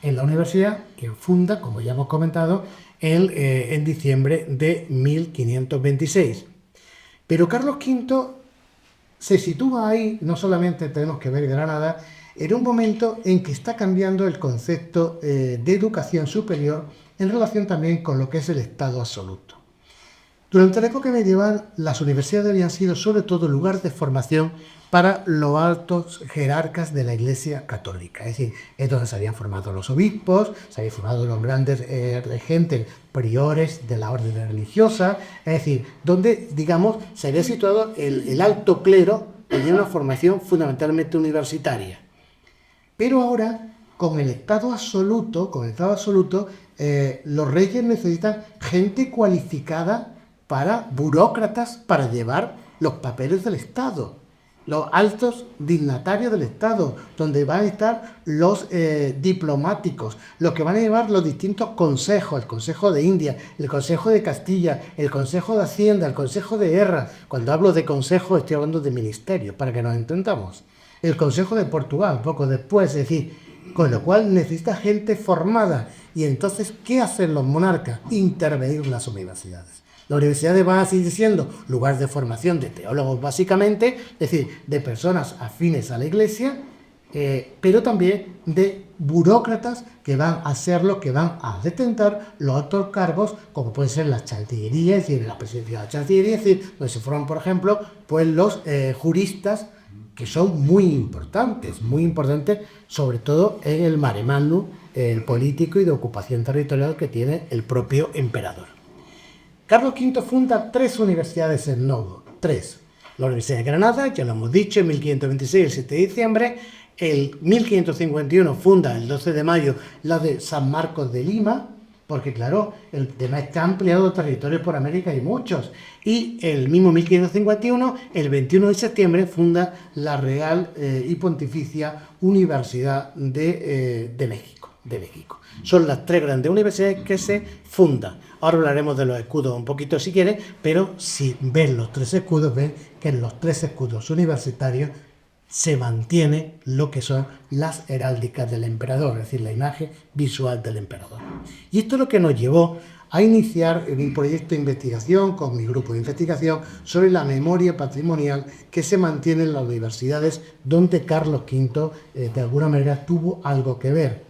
Es la universidad que funda, como ya hemos comentado, en diciembre de 1526. Pero Carlos V se sitúa ahí, no solamente tenemos que ver Granada, en un momento en que está cambiando el concepto de educación superior en relación también con lo que es el Estado absoluto. Durante la época medieval, las universidades habían sido sobre todo lugar de formación para los altos jerarcas de la Iglesia Católica. Es decir, es donde se habían formado los obispos, se habían formado los grandes regentes, priores de la orden religiosa, es decir, donde, digamos, se había situado el alto clero, tenía una formación fundamentalmente universitaria. Pero ahora, con el Estado absoluto, los reyes necesitan gente cualificada para burócratas, para llevar los papeles del Estado, los altos dignatarios del Estado, donde van a estar los diplomáticos, los que van a llevar los distintos consejos, el Consejo de India, el Consejo de Castilla, el Consejo de Hacienda, el Consejo de Guerra. Cuando hablo de consejo estoy hablando de ministerio, para que nos entendamos. El Consejo de Portugal, poco después, es decir, con lo cual necesita gente formada. Y entonces, ¿qué hacen los monarcas? Intervenir en las universidades. Las universidades van a seguir siendo lugar de formación de teólogos básicamente, es decir, de personas afines a la Iglesia, pero también de burócratas que van a ser los que van a detentar los altos cargos, como pueden ser las chancillerías, es decir, la presidencia de la Chancillería, es decir, donde se forman, por ejemplo, pues los juristas, que son muy importantes, sobre todo en el mare magnum, el político y de ocupación territorial que tiene el propio emperador. Carlos V funda 3 universidades en Novo, 3. La Universidad de Granada, ya lo hemos dicho, en 1526, el 7 de diciembre. En 1551 funda, el 12 de mayo, la de San Marcos de Lima, porque claro, el tema está ampliado territorios por América y muchos. Y el mismo 1551, el 21 de septiembre, funda la Real y Pontificia Universidad de México. Son las 3 grandes universidades que se fundan. Ahora hablaremos de los escudos un poquito si quieres, pero si ven los 3 escudos, ven que en los 3 escudos universitarios se mantiene lo que son las heráldicas del emperador, es decir, la imagen visual del emperador. Y esto es lo que nos llevó a iniciar un proyecto de investigación con mi grupo de investigación sobre la memoria patrimonial que se mantiene en las universidades donde Carlos V de alguna manera tuvo algo que ver.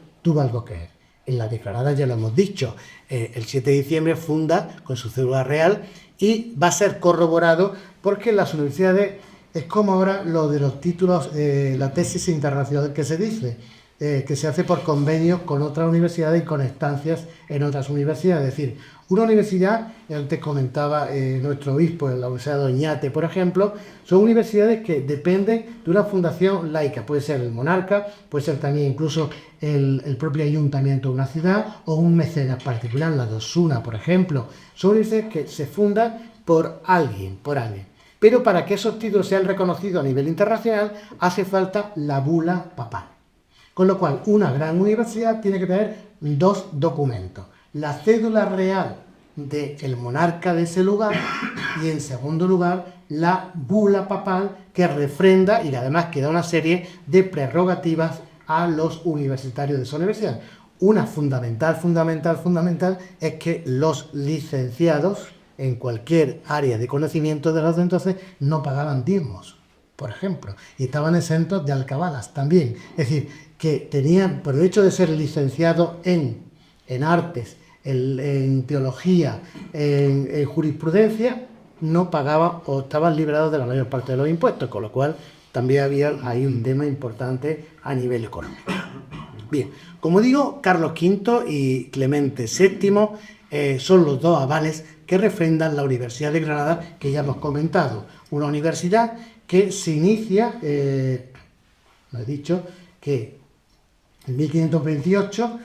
En la declarada ya lo hemos dicho, el 7 de diciembre funda con su cédula real y va a ser corroborado porque las universidades es como ahora lo de los títulos, la tesis internacional que se dice, que se hace por convenios con otras universidades y con estancias en otras universidades. Es decir, una universidad, antes comentaba nuestro obispo en la Universidad de Oñate, por ejemplo, son universidades que dependen de una fundación laica. Puede ser el monarca, puede ser también incluso el propio ayuntamiento de una ciudad o un mecenas particular, la de Osuna, por ejemplo. Son universidades que se fundan por alguien. Pero para que esos títulos sean reconocidos a nivel internacional, hace falta la bula papal. Con lo cual, una gran universidad tiene que tener 2 documentos. La cédula real del monarca de ese lugar y, en segundo lugar, la bula papal que refrenda y además que da una serie de prerrogativas a los universitarios de esa universidad. Una fundamental es que los licenciados en cualquier área de conocimiento de los de entonces no pagaban diezmos, por ejemplo, y estaban exentos de alcabalas también. Es decir, que tenían, por el hecho de ser licenciado en artes, en teología, en jurisprudencia, no pagaban o estaban liberados de la mayor parte de los impuestos, con lo cual también había ahí un tema importante a nivel económico. Bien, como digo, Carlos V y Clemente VII son los 2 avales que refrendan la Universidad de Granada, que ya hemos comentado. Una universidad que se inicia, lo he dicho, que en 1528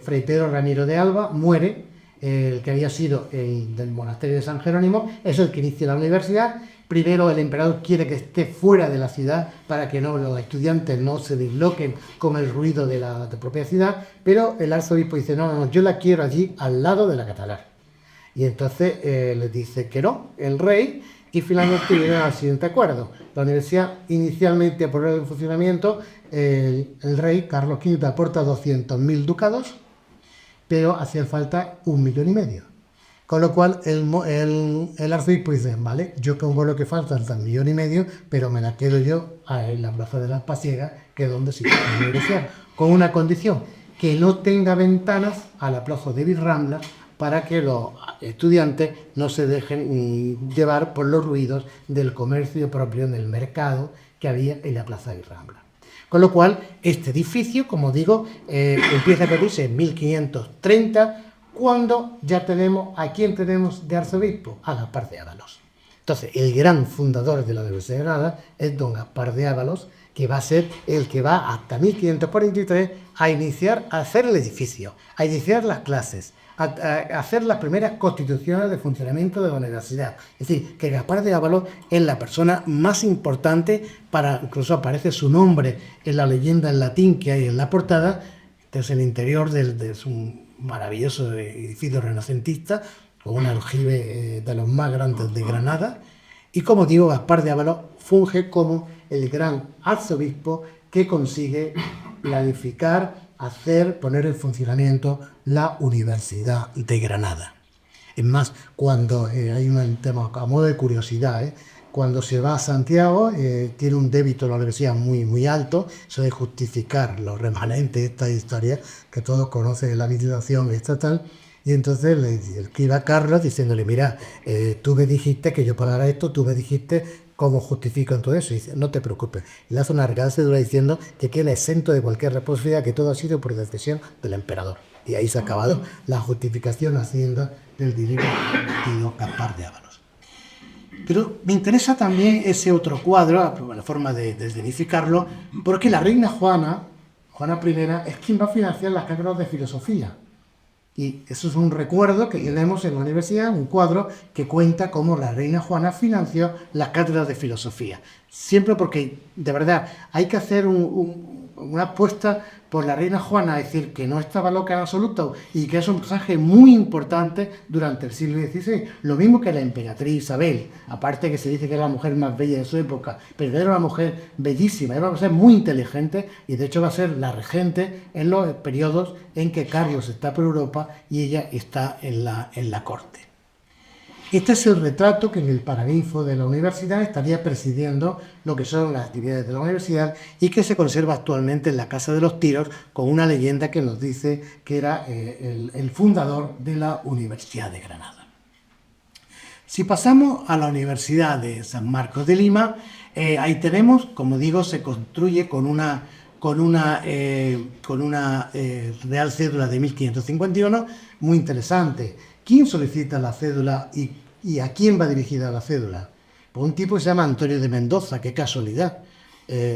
Fray Pedro Ramiro de Alba muere, el que había sido del monasterio de San Jerónimo, es el que inicia la universidad. Primero el emperador quiere que esté fuera de la ciudad para que los estudiantes no se disloquen con el ruido de la propia ciudad, pero el arzobispo dice, no, yo la quiero allí al lado de la catedral. Y entonces les dice que no, el rey, y finalmente llegan al siguiente acuerdo. La universidad inicialmente por el funcionamiento, el rey Carlos V aporta 200.000 ducados, pero hacía falta 1,5 millones. Con lo cual el arzobispo dice, vale, yo pongo lo que falta, hasta 1,5 millones, pero me la quedo yo en la plaza de las Pasiegas, que es donde se quiere la universidad, con una condición, que no tenga ventanas a la plaza de Virrambla, para que los estudiantes no se dejen llevar por los ruidos del comercio propio del mercado que había en la plaza de Virrambla. Con lo cual, este edificio, como digo, empieza a construirse en 1530, cuando ya tenemos, ¿a quién tenemos de arzobispo? A Gaspar de Ávalos. Entonces, el gran fundador de la Universidad de Granada es don Gaspar de Ávalos, que va a ser el que va hasta 1543 a iniciar, a hacer el edificio, a iniciar las clases, a hacer las primeras constituciones de funcionamiento de la universidad. Es decir, que Gaspar de Ávalos es la persona más importante, incluso aparece su nombre en la leyenda en latín que hay en la portada. Entonces, el interior de su maravilloso edificio renacentista, con un aljibe de los más grandes de Granada. Y como digo, Gaspar de Ávalos funge como el gran arzobispo que consigue planificar, poner en funcionamiento la Universidad de Granada. Es más, cuando hay un tema a modo de curiosidad, cuando se va a Santiago, tiene un débito a la universidad muy, muy alto, eso de justificar los remanentes de esta historia, que todos conocen la legislación estatal, y entonces le escribe a Carlos diciéndole, mira, tú me dijiste que yo pagara esto, tú me dijiste cómo justifico todo eso, y dice, no te preocupes, y le hace una regada cédula diciendo que queda exento de cualquier responsabilidad, que todo ha sido por decisión del emperador. Y ahí se ha acabado la justificación hacienda del dinero tío Gaspar de Ávalos. Pero me interesa también ese otro cuadro, la forma de desmitificarlo, porque la reina Juana I, es quien va a financiar las cátedras de filosofía. Y eso es un recuerdo que tenemos en la universidad, un cuadro que cuenta cómo la reina Juana financió las cátedras de filosofía. Siempre porque, de verdad, hay que hacer una apuesta por la reina Juana, es decir, que no estaba loca en absoluto y que es un personaje muy importante durante el siglo XVI. Lo mismo que la emperatriz Isabel, aparte que se dice que era la mujer más bella de su época, pero era una mujer bellísima, era una mujer muy inteligente y de hecho va a ser la regente en los periodos en que Carlos está por Europa y ella está en la corte. Este es el retrato que en el paraninfo de la universidad estaría presidiendo lo que son las actividades de la universidad y que se conserva actualmente en la Casa de los Tiros con una leyenda que nos dice que era el fundador de la Universidad de Granada. Si pasamos a la Universidad de San Marcos de Lima, ahí tenemos, como digo, se construye con una Real Cédula de 1551, muy interesante. ¿Quién solicita la cédula y a quién va dirigida la cédula? Pues un tipo que se llama Antonio de Mendoza, qué casualidad,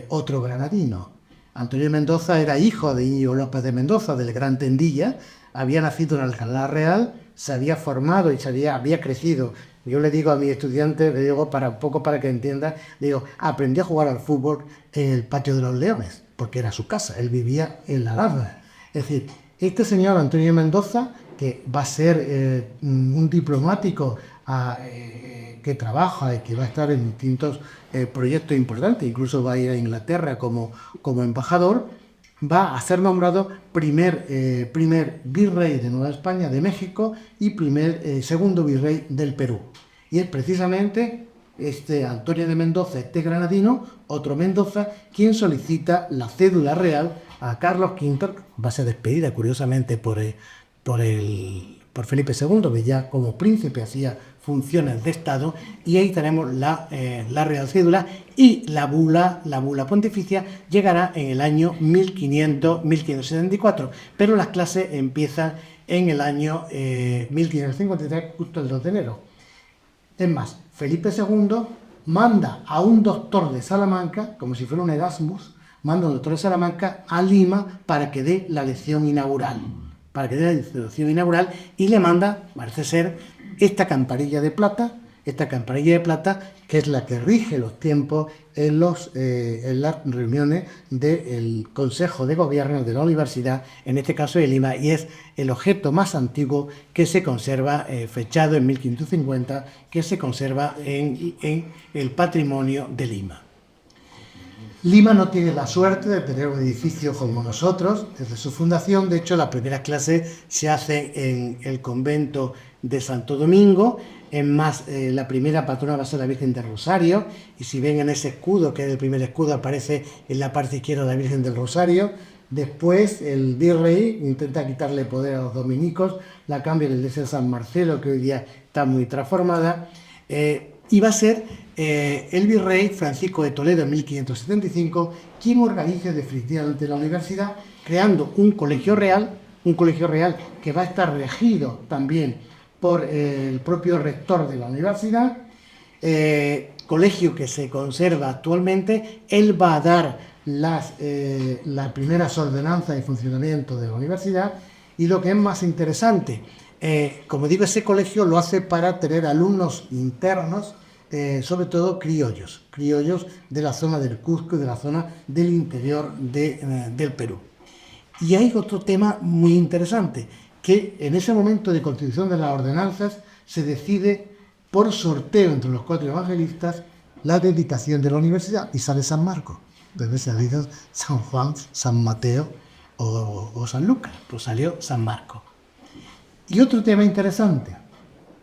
otro granadino. Antonio de Mendoza era hijo de Íñigo López de Mendoza, del Gran Tendilla, había nacido en Alcalá Real, se había formado y había crecido. Yo le digo a mis estudiantes, le digo un poco para que entiendan, digo, aprendí a jugar al fútbol en el Patio de los Leones, porque era su casa, él vivía en La Larda. Es decir, este señor Antonio de Mendoza, que va a ser un diplomático que trabaja y que va a estar en distintos proyectos importantes, incluso va a ir a Inglaterra como embajador, va a ser nombrado primer virrey de Nueva España, de México, y segundo virrey del Perú. Y es precisamente este Antonio de Mendoza, este granadino, otro Mendoza, quien solicita la cédula real a Carlos V, va a ser despedida curiosamente por Felipe II, que ya como príncipe hacía funciones de Estado, y ahí tenemos la Real Cédula, y la bula pontificia llegará en el año 1574, pero las clases empiezan en el año 1553, justo el 2 de enero. Es más, Felipe II manda a un doctor de Salamanca, como si fuera un Erasmus, manda a un doctor de Salamanca a Lima para que dé la lección inaugural. Y le manda, parece ser, esta campanilla de plata, que es la que rige los tiempos en las reuniones del Consejo de Gobierno de la Universidad, en este caso de Lima, y es el objeto más antiguo que se conserva, fechado en 1550, que se conserva en el patrimonio de Lima. Lima no tiene la suerte de tener un edificio como nosotros desde su fundación. De hecho, las primeras clases se hacen en el convento de Santo Domingo. Es más, la primera patrona va a ser la Virgen del Rosario, y si ven en ese escudo, que es el primer escudo, aparece en la parte izquierda la Virgen del Rosario. Después el virrey intenta quitarle poder a los dominicos, la cambia en la iglesia de San Marcelo, que hoy día está muy transformada, y va a ser el virrey Francisco de Toledo en 1575 quien organiza definitivamente la universidad, creando un colegio real que va a estar regido también por el propio rector de la universidad, colegio que se conserva actualmente. Él va a dar las primeras ordenanzas de funcionamiento de la universidad, y lo que es más interesante, como digo, ese colegio lo hace para tener alumnos internos, sobre todo criollos de la zona del Cusco y de la zona del interior del Perú. Y hay otro tema muy interesante, que en ese momento de constitución de las ordenanzas se decide por sorteo entre los 4 evangelistas la dedicación de la universidad, y sale San Marcos. Después se ha dicho San Juan, San Mateo o San Lucas, pues salió San Marcos. Y otro tema interesante,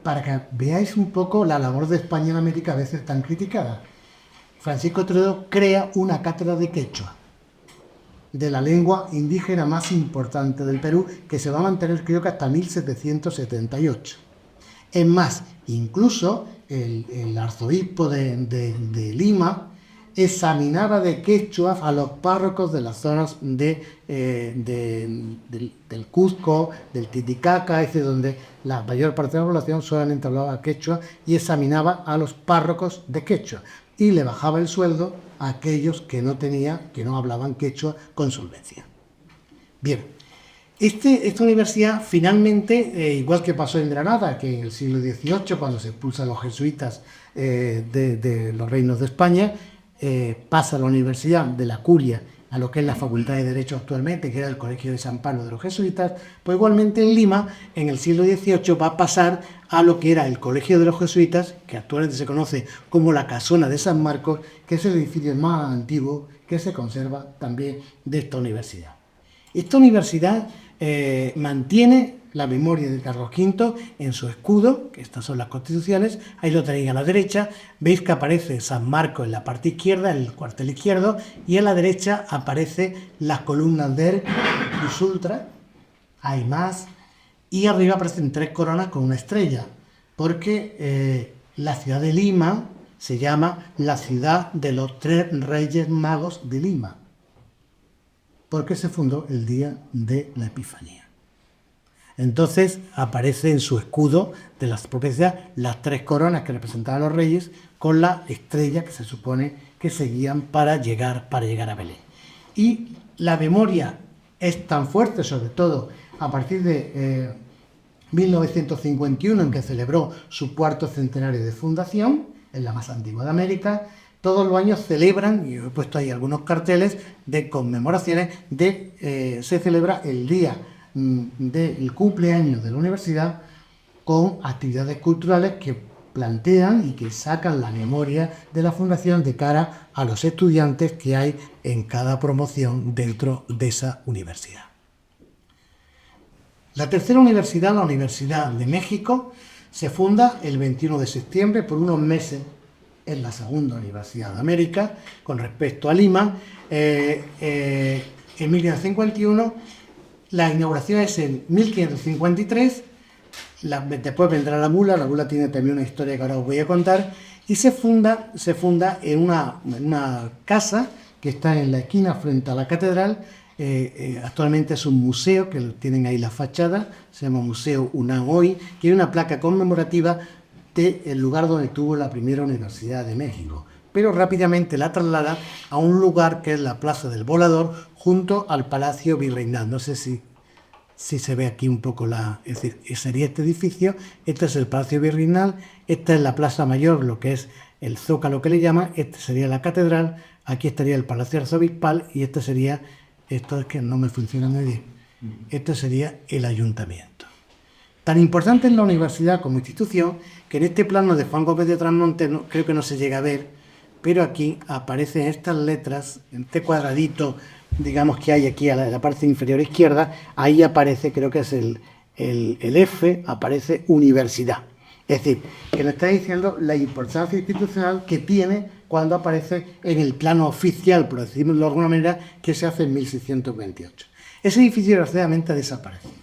para que veáis un poco la labor de España en América, a veces tan criticada. Francisco de Toledo crea una cátedra de quechua, de la lengua indígena más importante del Perú, que se va a mantener, creo que hasta 1778. Es más, incluso el arzobispo de Lima examinaba de quechua a los párrocos de las zonas del Cusco, del Titicaca, donde la mayor parte de la población solamente hablaba quechua, y examinaba a los párrocos de quechua y le bajaba el sueldo a aquellos que no hablaban quechua con solvencia. Bien, Esta universidad finalmente, igual que pasó en Granada, que en el siglo XVIII, cuando se expulsan los jesuitas de los reinos de España, pasa a la Universidad de la Curia a lo que es la Facultad de Derecho actualmente, que era el Colegio de San Pablo de los Jesuitas, pues igualmente en Lima, en el siglo XVIII, va a pasar a lo que era el Colegio de los Jesuitas, que actualmente se conoce como la Casona de San Marcos, que es el edificio más antiguo que se conserva también de esta universidad. Esta universidad mantiene la memoria de Carlos V en su escudo, que estas son las constituciones, ahí lo tenéis a la derecha, veis que aparece San Marcos en la parte izquierda, en el cuartel izquierdo, y a la derecha aparecen las columnas de Plus Ultra, hay más, y arriba aparecen 3 coronas con una estrella, porque la ciudad de Lima se llama la ciudad de los 3 Reyes Magos de Lima, porque se fundó el día de la Epifanía. Entonces aparece en su escudo de las propiedades las 3 coronas que representaban a los reyes con la estrella que se supone que seguían para llegar a Belén. Y la memoria es tan fuerte, sobre todo a partir de 1951, en que celebró su 4º centenario de fundación, es la más antigua de América. Todos los años celebran, y he puesto ahí algunos carteles de conmemoraciones, se celebra el día del cumpleaños de la universidad con actividades culturales que plantean y que sacan la memoria de la fundación de cara a los estudiantes que hay en cada promoción dentro de esa universidad. La tercera universidad, la Universidad de México, se funda el 21 de septiembre, por unos meses es la segunda universidad de América con respecto a Lima. En 1951, la inauguración es en 1553, después vendrá la bula tiene también una historia que ahora os voy a contar, y se funda en una casa que está en la esquina frente a la catedral. Actualmente es un museo, que tienen ahí la fachada, se llama Museo UNAM hoy, que hay una placa conmemorativa del lugar donde tuvo la primera Universidad de México, pero rápidamente la traslada a un lugar que es la Plaza del Volador, junto al Palacio Virreinal. No sé si se ve aquí un poco es decir, sería este edificio, este es el Palacio Virreinal, esta es la Plaza Mayor, lo que es el Zócalo que le llaman, este sería la Catedral, aquí estaría el Palacio Arzobispal y esto es que no me funciona muy bien, este sería el Ayuntamiento. Tan importante es la universidad como institución que en este plano de Juan Gómez de Trasmonte creo que no se llega a ver, pero aquí aparecen estas letras, en este cuadradito, digamos que hay aquí a la parte inferior izquierda, ahí aparece, creo que es el F, aparece universidad. Es decir, que nos está diciendo la importancia institucional que tiene cuando aparece en el plano oficial, por decirlo de alguna manera, que se hace en 1628. Ese edificio desgraciadamente ha desaparecido.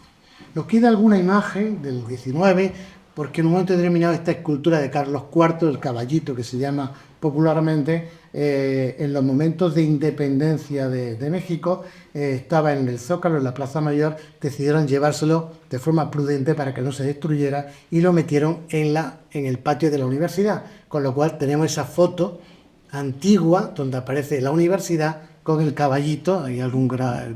Nos queda alguna imagen del 19, porque en un momento determinado esta escultura de Carlos IV, el caballito que se llama popularmente, en los momentos de independencia de México, estaba en el Zócalo, en la Plaza Mayor, decidieron llevárselo de forma prudente para que no se destruyera y lo metieron en el patio de la universidad, con lo cual tenemos esa foto antigua donde aparece la universidad con el caballito, hay algún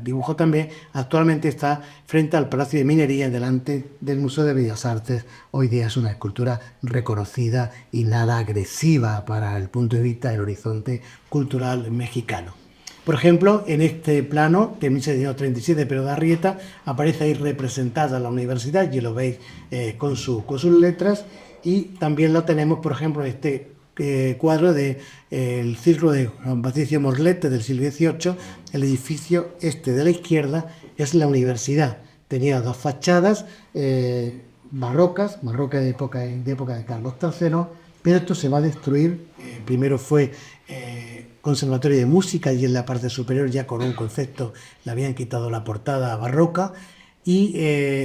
dibujo también. Actualmente está frente al Palacio de Minería, delante del Museo de Bellas Artes. Hoy día es una escultura reconocida y nada agresiva para el punto de vista del horizonte cultural mexicano. Por ejemplo, en este plano de 1637, pero de Arrieta, aparece ahí representada la universidad, y lo veis con sus letras, y también lo tenemos, por ejemplo, en este cuadro del círculo de Juan Patricio Morlete del siglo XVIII. El edificio este de la izquierda es la universidad. Tenía 2 fachadas barroca de época de Carlos III, pero esto se va a destruir. Primero fue conservatorio de música, y en la parte superior ya con un concepto le habían quitado la portada barroca, y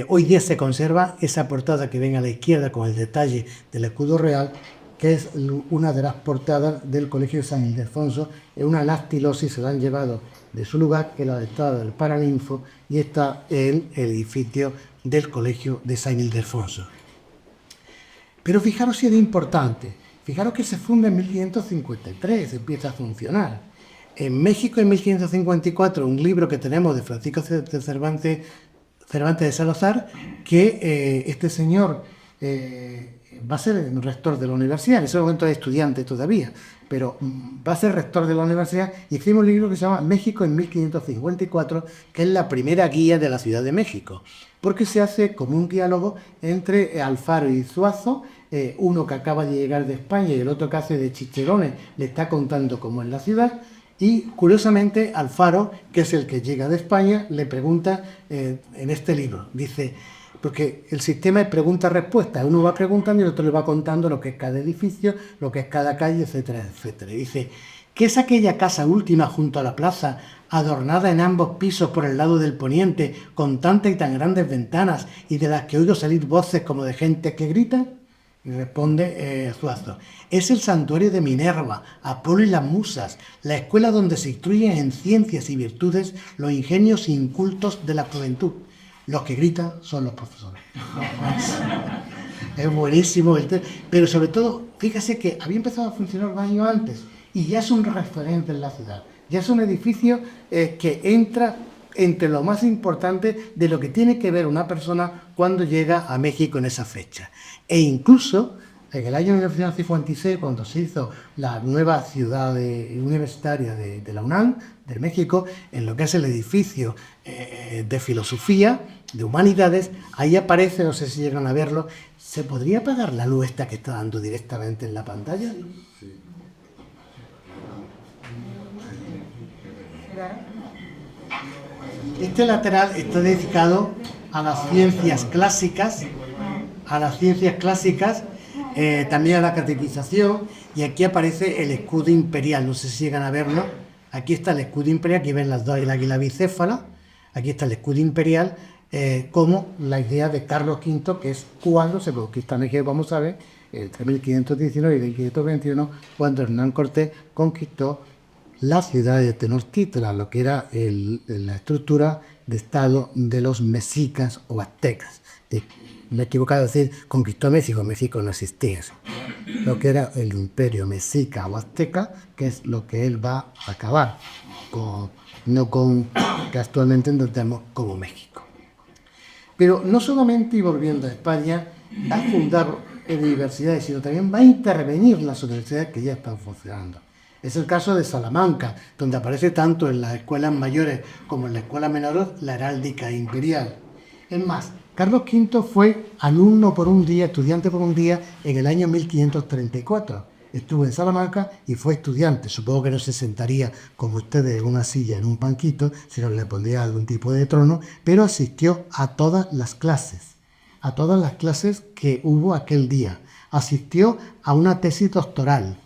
hoy día se conserva esa portada que ven a la izquierda con el detalle del escudo real, que es una de las portadas del Colegio de San Ildefonso. Es una lactilosis, se la han llevado de su lugar, que es la estado del Paraninfo, y está en el edificio del Colegio de San Ildefonso. Pero fijaros si es importante, fijaros que se funda en 1553, empieza a funcionar. En México, en 1554, un libro que tenemos de Francisco de Cervantes de Salazar, que este señor va a ser el rector de la universidad. En ese momento es estudiante todavía, pero va a ser rector de la universidad, y escribe un libro que se llama México en 1554, que es la primera guía de la Ciudad de México, porque se hace como un diálogo entre Alfaro y Zuazo, uno que acaba de llegar de España y el otro que hace de chicherones, le está contando cómo es la ciudad. Y curiosamente Alfaro, que es el que llega de España, le pregunta en este libro, dice, porque el sistema es pregunta-respuesta, uno va preguntando y el otro le va contando lo que es cada edificio, lo que es cada calle, etcétera, etcétera. Y dice, ¿qué es aquella casa última junto a la plaza, adornada en ambos pisos por el lado del poniente, con tantas y tan grandes ventanas, y de las que oigo salir voces como de gente que grita? Y responde Zuazo, es el santuario de Minerva, Apolo y las musas, la escuela donde se instruyen en ciencias y virtudes los ingenios incultos de la juventud. Los que gritan son los profesores. Es buenísimo, pero sobre todo, fíjese que había empezado a funcionar un año antes y ya es un referente en la ciudad. Ya es un edificio que entra entre lo más importante de lo que tiene que ver una persona cuando llega a México en esa fecha. E incluso en el año 1956, cuando se hizo la nueva ciudad universitaria de la UNAM, de México, en lo que es el edificio de filosofía, de humanidades, ahí aparece, no sé si llegan a verlo, ¿se podría apagar la luz esta que está dando directamente en la pantalla? Sí. Este lateral está dedicado a las ciencias clásicas, también a la catequización, y aquí aparece el escudo imperial, no sé si llegan a verlo, aquí está el escudo imperial, aquí ven las dos, el águila bicéfala, aquí está el escudo imperial, como la idea de Carlos V, que es cuando se conquista México, vamos a ver, entre 1519 y 1521, cuando Hernán Cortés conquistó la ciudad de Tenochtitlan, lo que era la estructura de estado de los mexicas o aztecas. Me he equivocado de decir conquistó México, México no existía eso. Lo que era el imperio mexica o azteca, que es lo que él va a acabar, no con que actualmente entendemos como México. Pero no solamente, y volviendo a España, va a fundar universidades, sino también va a intervenir las universidades que ya están funcionando. Es el caso de Salamanca, donde aparece tanto en las escuelas mayores como en las escuelas menores la heráldica imperial. Es más, Carlos V fue alumno por un día, estudiante por un día, en el año 1534. Estuvo en Salamanca y fue estudiante. Supongo que no se sentaría como ustedes en una silla, en un banquito, sino le pondría algún tipo de trono, pero asistió a todas las clases que hubo aquel día. Asistió a una tesis doctoral.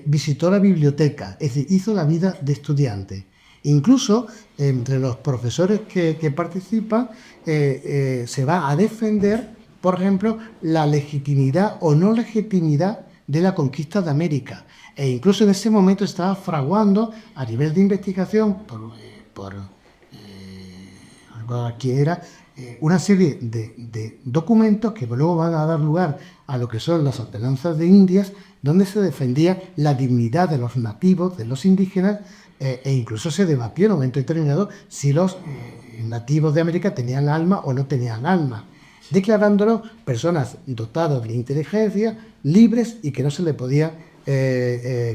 Visitó la biblioteca, es decir, hizo la vida de estudiante. Incluso entre los profesores que participan se va a defender, por ejemplo, la legitimidad o no legitimidad de la conquista de América. E incluso en ese momento estaba fraguando a nivel de investigación una serie de documentos que luego van a dar lugar a lo que son las ordenanzas de Indias, donde se defendía la dignidad de los nativos, de los indígenas, e incluso se debatió en un momento determinado si los nativos de América tenían alma o no tenían alma, declarándolos personas dotadas de inteligencia, libres y que no se les podía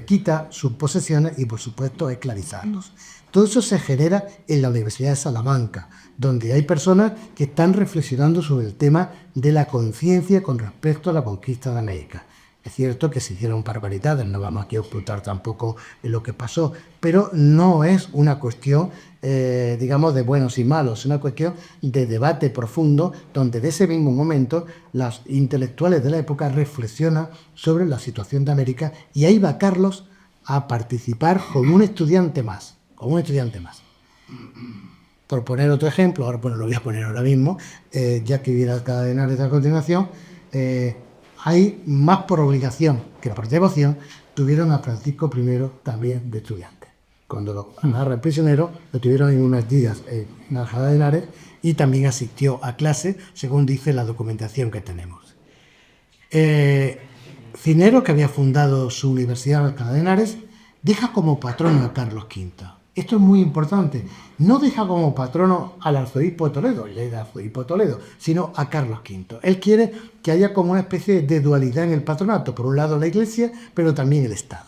quitar sus posesiones y, por supuesto, esclavizarlos. Todo eso se genera en la Universidad de Salamanca, donde hay personas que están reflexionando sobre el tema de la conciencia con respecto a la conquista de América. Es cierto que se hicieron barbaridades, no vamos aquí a ocultar tampoco lo que pasó, pero no es una cuestión, digamos, de buenos y malos, es una cuestión de debate profundo, donde de ese mismo momento los intelectuales de la época reflexionan sobre la situación de América, y ahí va Carlos a participar como un estudiante más. Por poner otro ejemplo, ahora lo voy a poner ahora mismo, ya que viene Alcalá de Henares a continuación, hay más por obligación que por devoción, tuvieron a Francisco I también de estudiante. Cuando lo agarra el prisionero, lo tuvieron en unas días en Alcalá de Henares y también asistió a clase, según dice la documentación que tenemos. Cisneros, que había fundado su universidad en Alcalá de Henares, deja como patrono a Carlos V. Esto es muy importante. No deja como patrono al arzobispo de Toledo, el arzobispo de Toledo, sino a Carlos V. Él quiere que haya como una especie de dualidad en el patronato. Por un lado la Iglesia, pero también el Estado.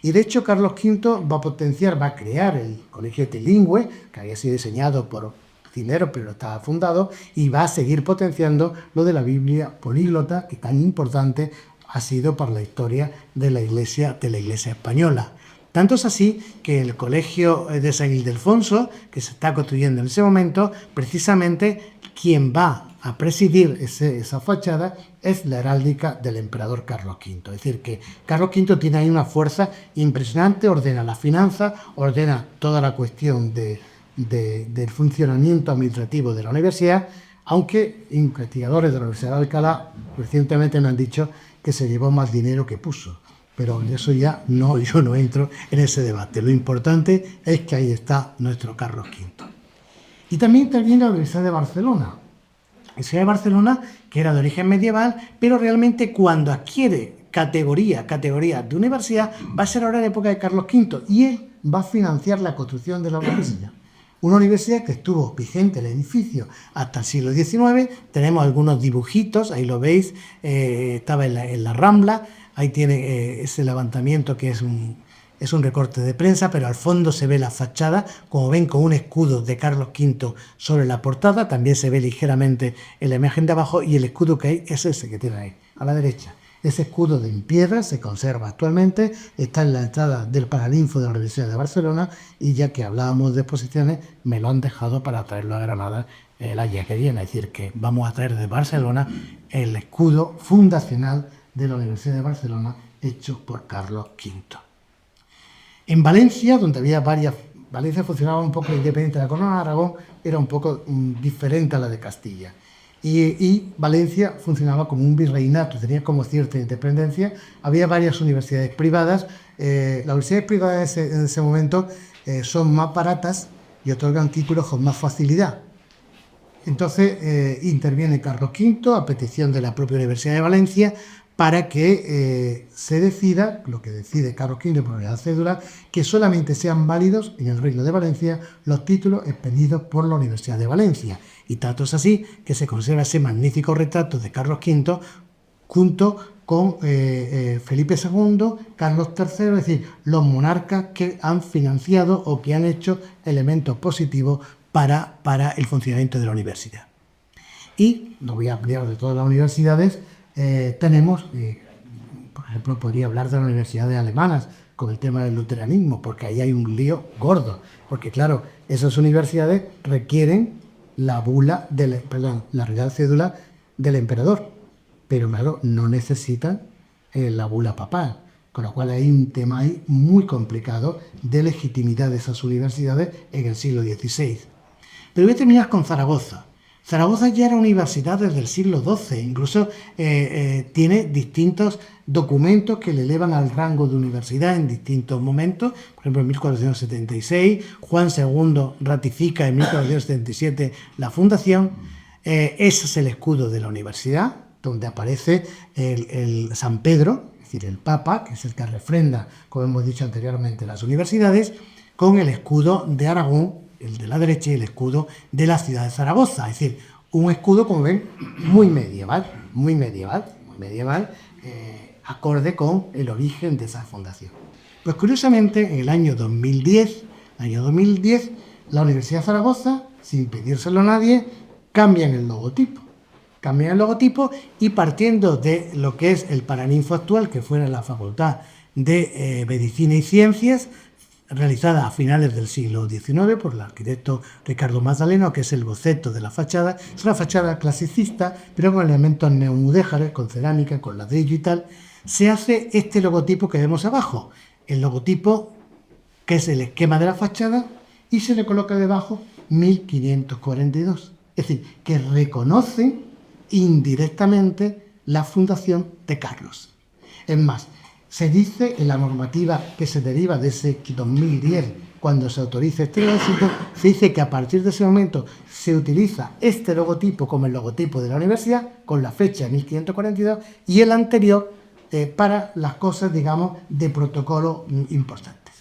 Y de hecho Carlos V va a crear el Colegio Trilingüe, que había sido diseñado por Cisneros, pero no estaba fundado, y va a seguir potenciando lo de la Biblia políglota, que tan importante ha sido para la historia de la Iglesia española. Tanto es así que el Colegio de San Ildefonso, que se está construyendo en ese momento, precisamente quien va a presidir esa fachada es la heráldica del emperador Carlos V. Es decir, que Carlos V tiene ahí una fuerza impresionante, ordena las finanzas, ordena toda la cuestión del funcionamiento administrativo de la universidad, aunque investigadores de la Universidad de Alcalá recientemente me han dicho que se llevó más dinero que puso. Pero en eso yo no entro en ese debate. Lo importante es que ahí está nuestro Carlos V. Y también interviene la Universidad de Barcelona. La Universidad de Barcelona, que era de origen medieval, pero realmente cuando adquiere categoría de universidad, va a ser ahora en la época de Carlos V, y él va a financiar la construcción de la universidad. Una universidad que estuvo vigente el edificio hasta el siglo XIX. Tenemos algunos dibujitos, ahí lo veis, estaba en la Rambla, ahí tiene ese levantamiento que es un recorte de prensa, pero al fondo se ve la fachada, como ven, con un escudo de Carlos V sobre la portada. También se ve ligeramente en la imagen de abajo, y el escudo que hay es ese que tiene ahí, a la derecha. Ese escudo de piedra se conserva actualmente, está en la entrada del Paraninfo de la Universidad de Barcelona, y ya que hablábamos de exposiciones, me lo han dejado para traerlo a Granada el año que viene. Es decir, que vamos a traer de Barcelona el escudo fundacional de la Universidad de Barcelona, hecho por Carlos V. En Valencia, donde había Valencia funcionaba un poco independiente de la Corona de Aragón, era un poco diferente a la de Castilla. Y Valencia funcionaba como un virreinato, tenía como cierta independencia. Había varias universidades privadas. Las universidades privadas en ese momento son más baratas y otorgan títulos con más facilidad. Entonces interviene Carlos V a petición de la propia Universidad de Valencia para que se decida, lo que decide Carlos V por la cédula, que solamente sean válidos en el Reino de Valencia los títulos expedidos por la Universidad de Valencia. Y tanto es así que se conserva ese magnífico retrato de Carlos V junto con Felipe II, Carlos III, es decir, los monarcas que han financiado o que han hecho elementos positivos para el funcionamiento de la universidad. Y no voy a hablar de todas las universidades. Tenemos, por ejemplo, podría hablar de las universidades alemanas con el tema del luteranismo, porque ahí hay un lío gordo, porque claro, esas universidades requieren la Real Cédula del emperador, pero claro, no necesitan la bula papal, con lo cual hay un tema ahí muy complicado de legitimidad de esas universidades en el siglo XVI. Pero voy a terminar con Zaragoza. Zaragoza ya era universidad desde el siglo XII, incluso tiene distintos documentos que le elevan al rango de universidad en distintos momentos. Por ejemplo, en 1476, Juan II ratifica en 1477 la fundación. Ese es el escudo de la universidad, donde aparece el San Pedro, es decir, el Papa, que es el que refrenda, como hemos dicho anteriormente, las universidades, con el escudo de Aragón, el de la derecha, y el escudo de la ciudad de Zaragoza. Es decir, un escudo, como ven, muy medieval, acorde con el origen de esa fundación. Pues curiosamente, en el año 2010, la Universidad de Zaragoza, sin pedírselo a nadie, cambian el logotipo y, partiendo de lo que es el Paraninfo actual, que fuera la Facultad de Medicina y Ciencias, realizada a finales del siglo XIX por el arquitecto Ricardo Magdaleno, que es el boceto de la fachada. Es una fachada clasicista, pero con elementos neomudéjares, con cerámica, con ladrillo y tal. Se hace este logotipo que vemos abajo, el logotipo que es el esquema de la fachada, y se le coloca debajo 1542. Es decir, que reconoce indirectamente la fundación de Carlos. Es más, se dice en la normativa que se deriva de ese 2010, cuando se autoriza este logotipo, se dice que a partir de ese momento se utiliza este logotipo como el logotipo de la universidad, con la fecha 1542, y el anterior para las cosas, digamos, de protocolo importantes.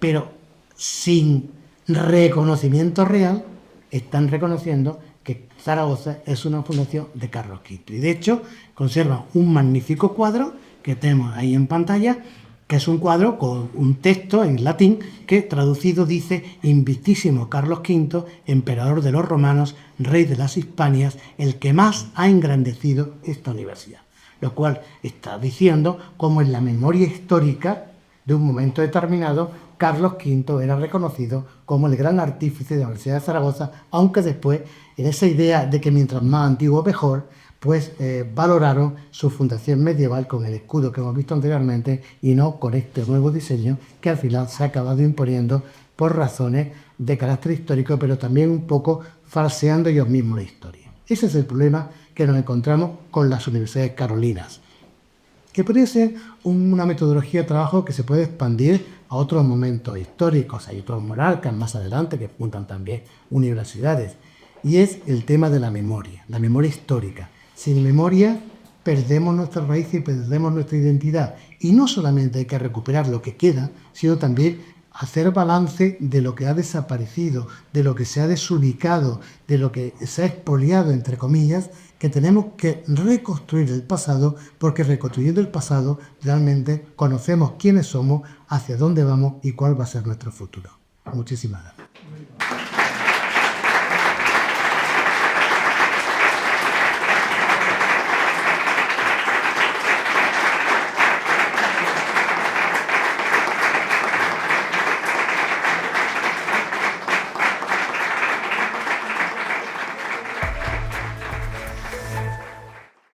Pero sin reconocimiento real, están reconociendo que Zaragoza es una fundación de Carlos V. Y de hecho, conserva un magnífico cuadro que tenemos ahí en pantalla, que es un cuadro con un texto en latín que traducido dice: Invictísimo Carlos V, emperador de los romanos, rey de las Hispanias, el que más ha engrandecido esta universidad. Lo cual está diciendo cómo en la memoria histórica de un momento determinado Carlos V era reconocido como el gran artífice de la Universidad de Zaragoza, aunque después, en esa idea de que mientras más antiguo mejor, pues valoraron su fundación medieval con el escudo que hemos visto anteriormente y no con este nuevo diseño que al final se ha acabado imponiendo por razones de carácter histórico, pero también un poco falseando ellos mismos la historia. Ese es el problema que nos encontramos con las universidades carolinas, que puede ser una metodología de trabajo que se puede expandir a otros momentos históricos. Hay otros monarcas más adelante que fundan también universidades, y es el tema de la memoria histórica. Sin memoria perdemos nuestra raíz y perdemos nuestra identidad. Y no solamente hay que recuperar lo que queda, sino también hacer balance de lo que ha desaparecido, de lo que se ha desubicado, de lo que se ha expoliado, entre comillas, que tenemos que reconstruir el pasado, porque reconstruyendo el pasado realmente conocemos quiénes somos, hacia dónde vamos y cuál va a ser nuestro futuro. Muchísimas gracias.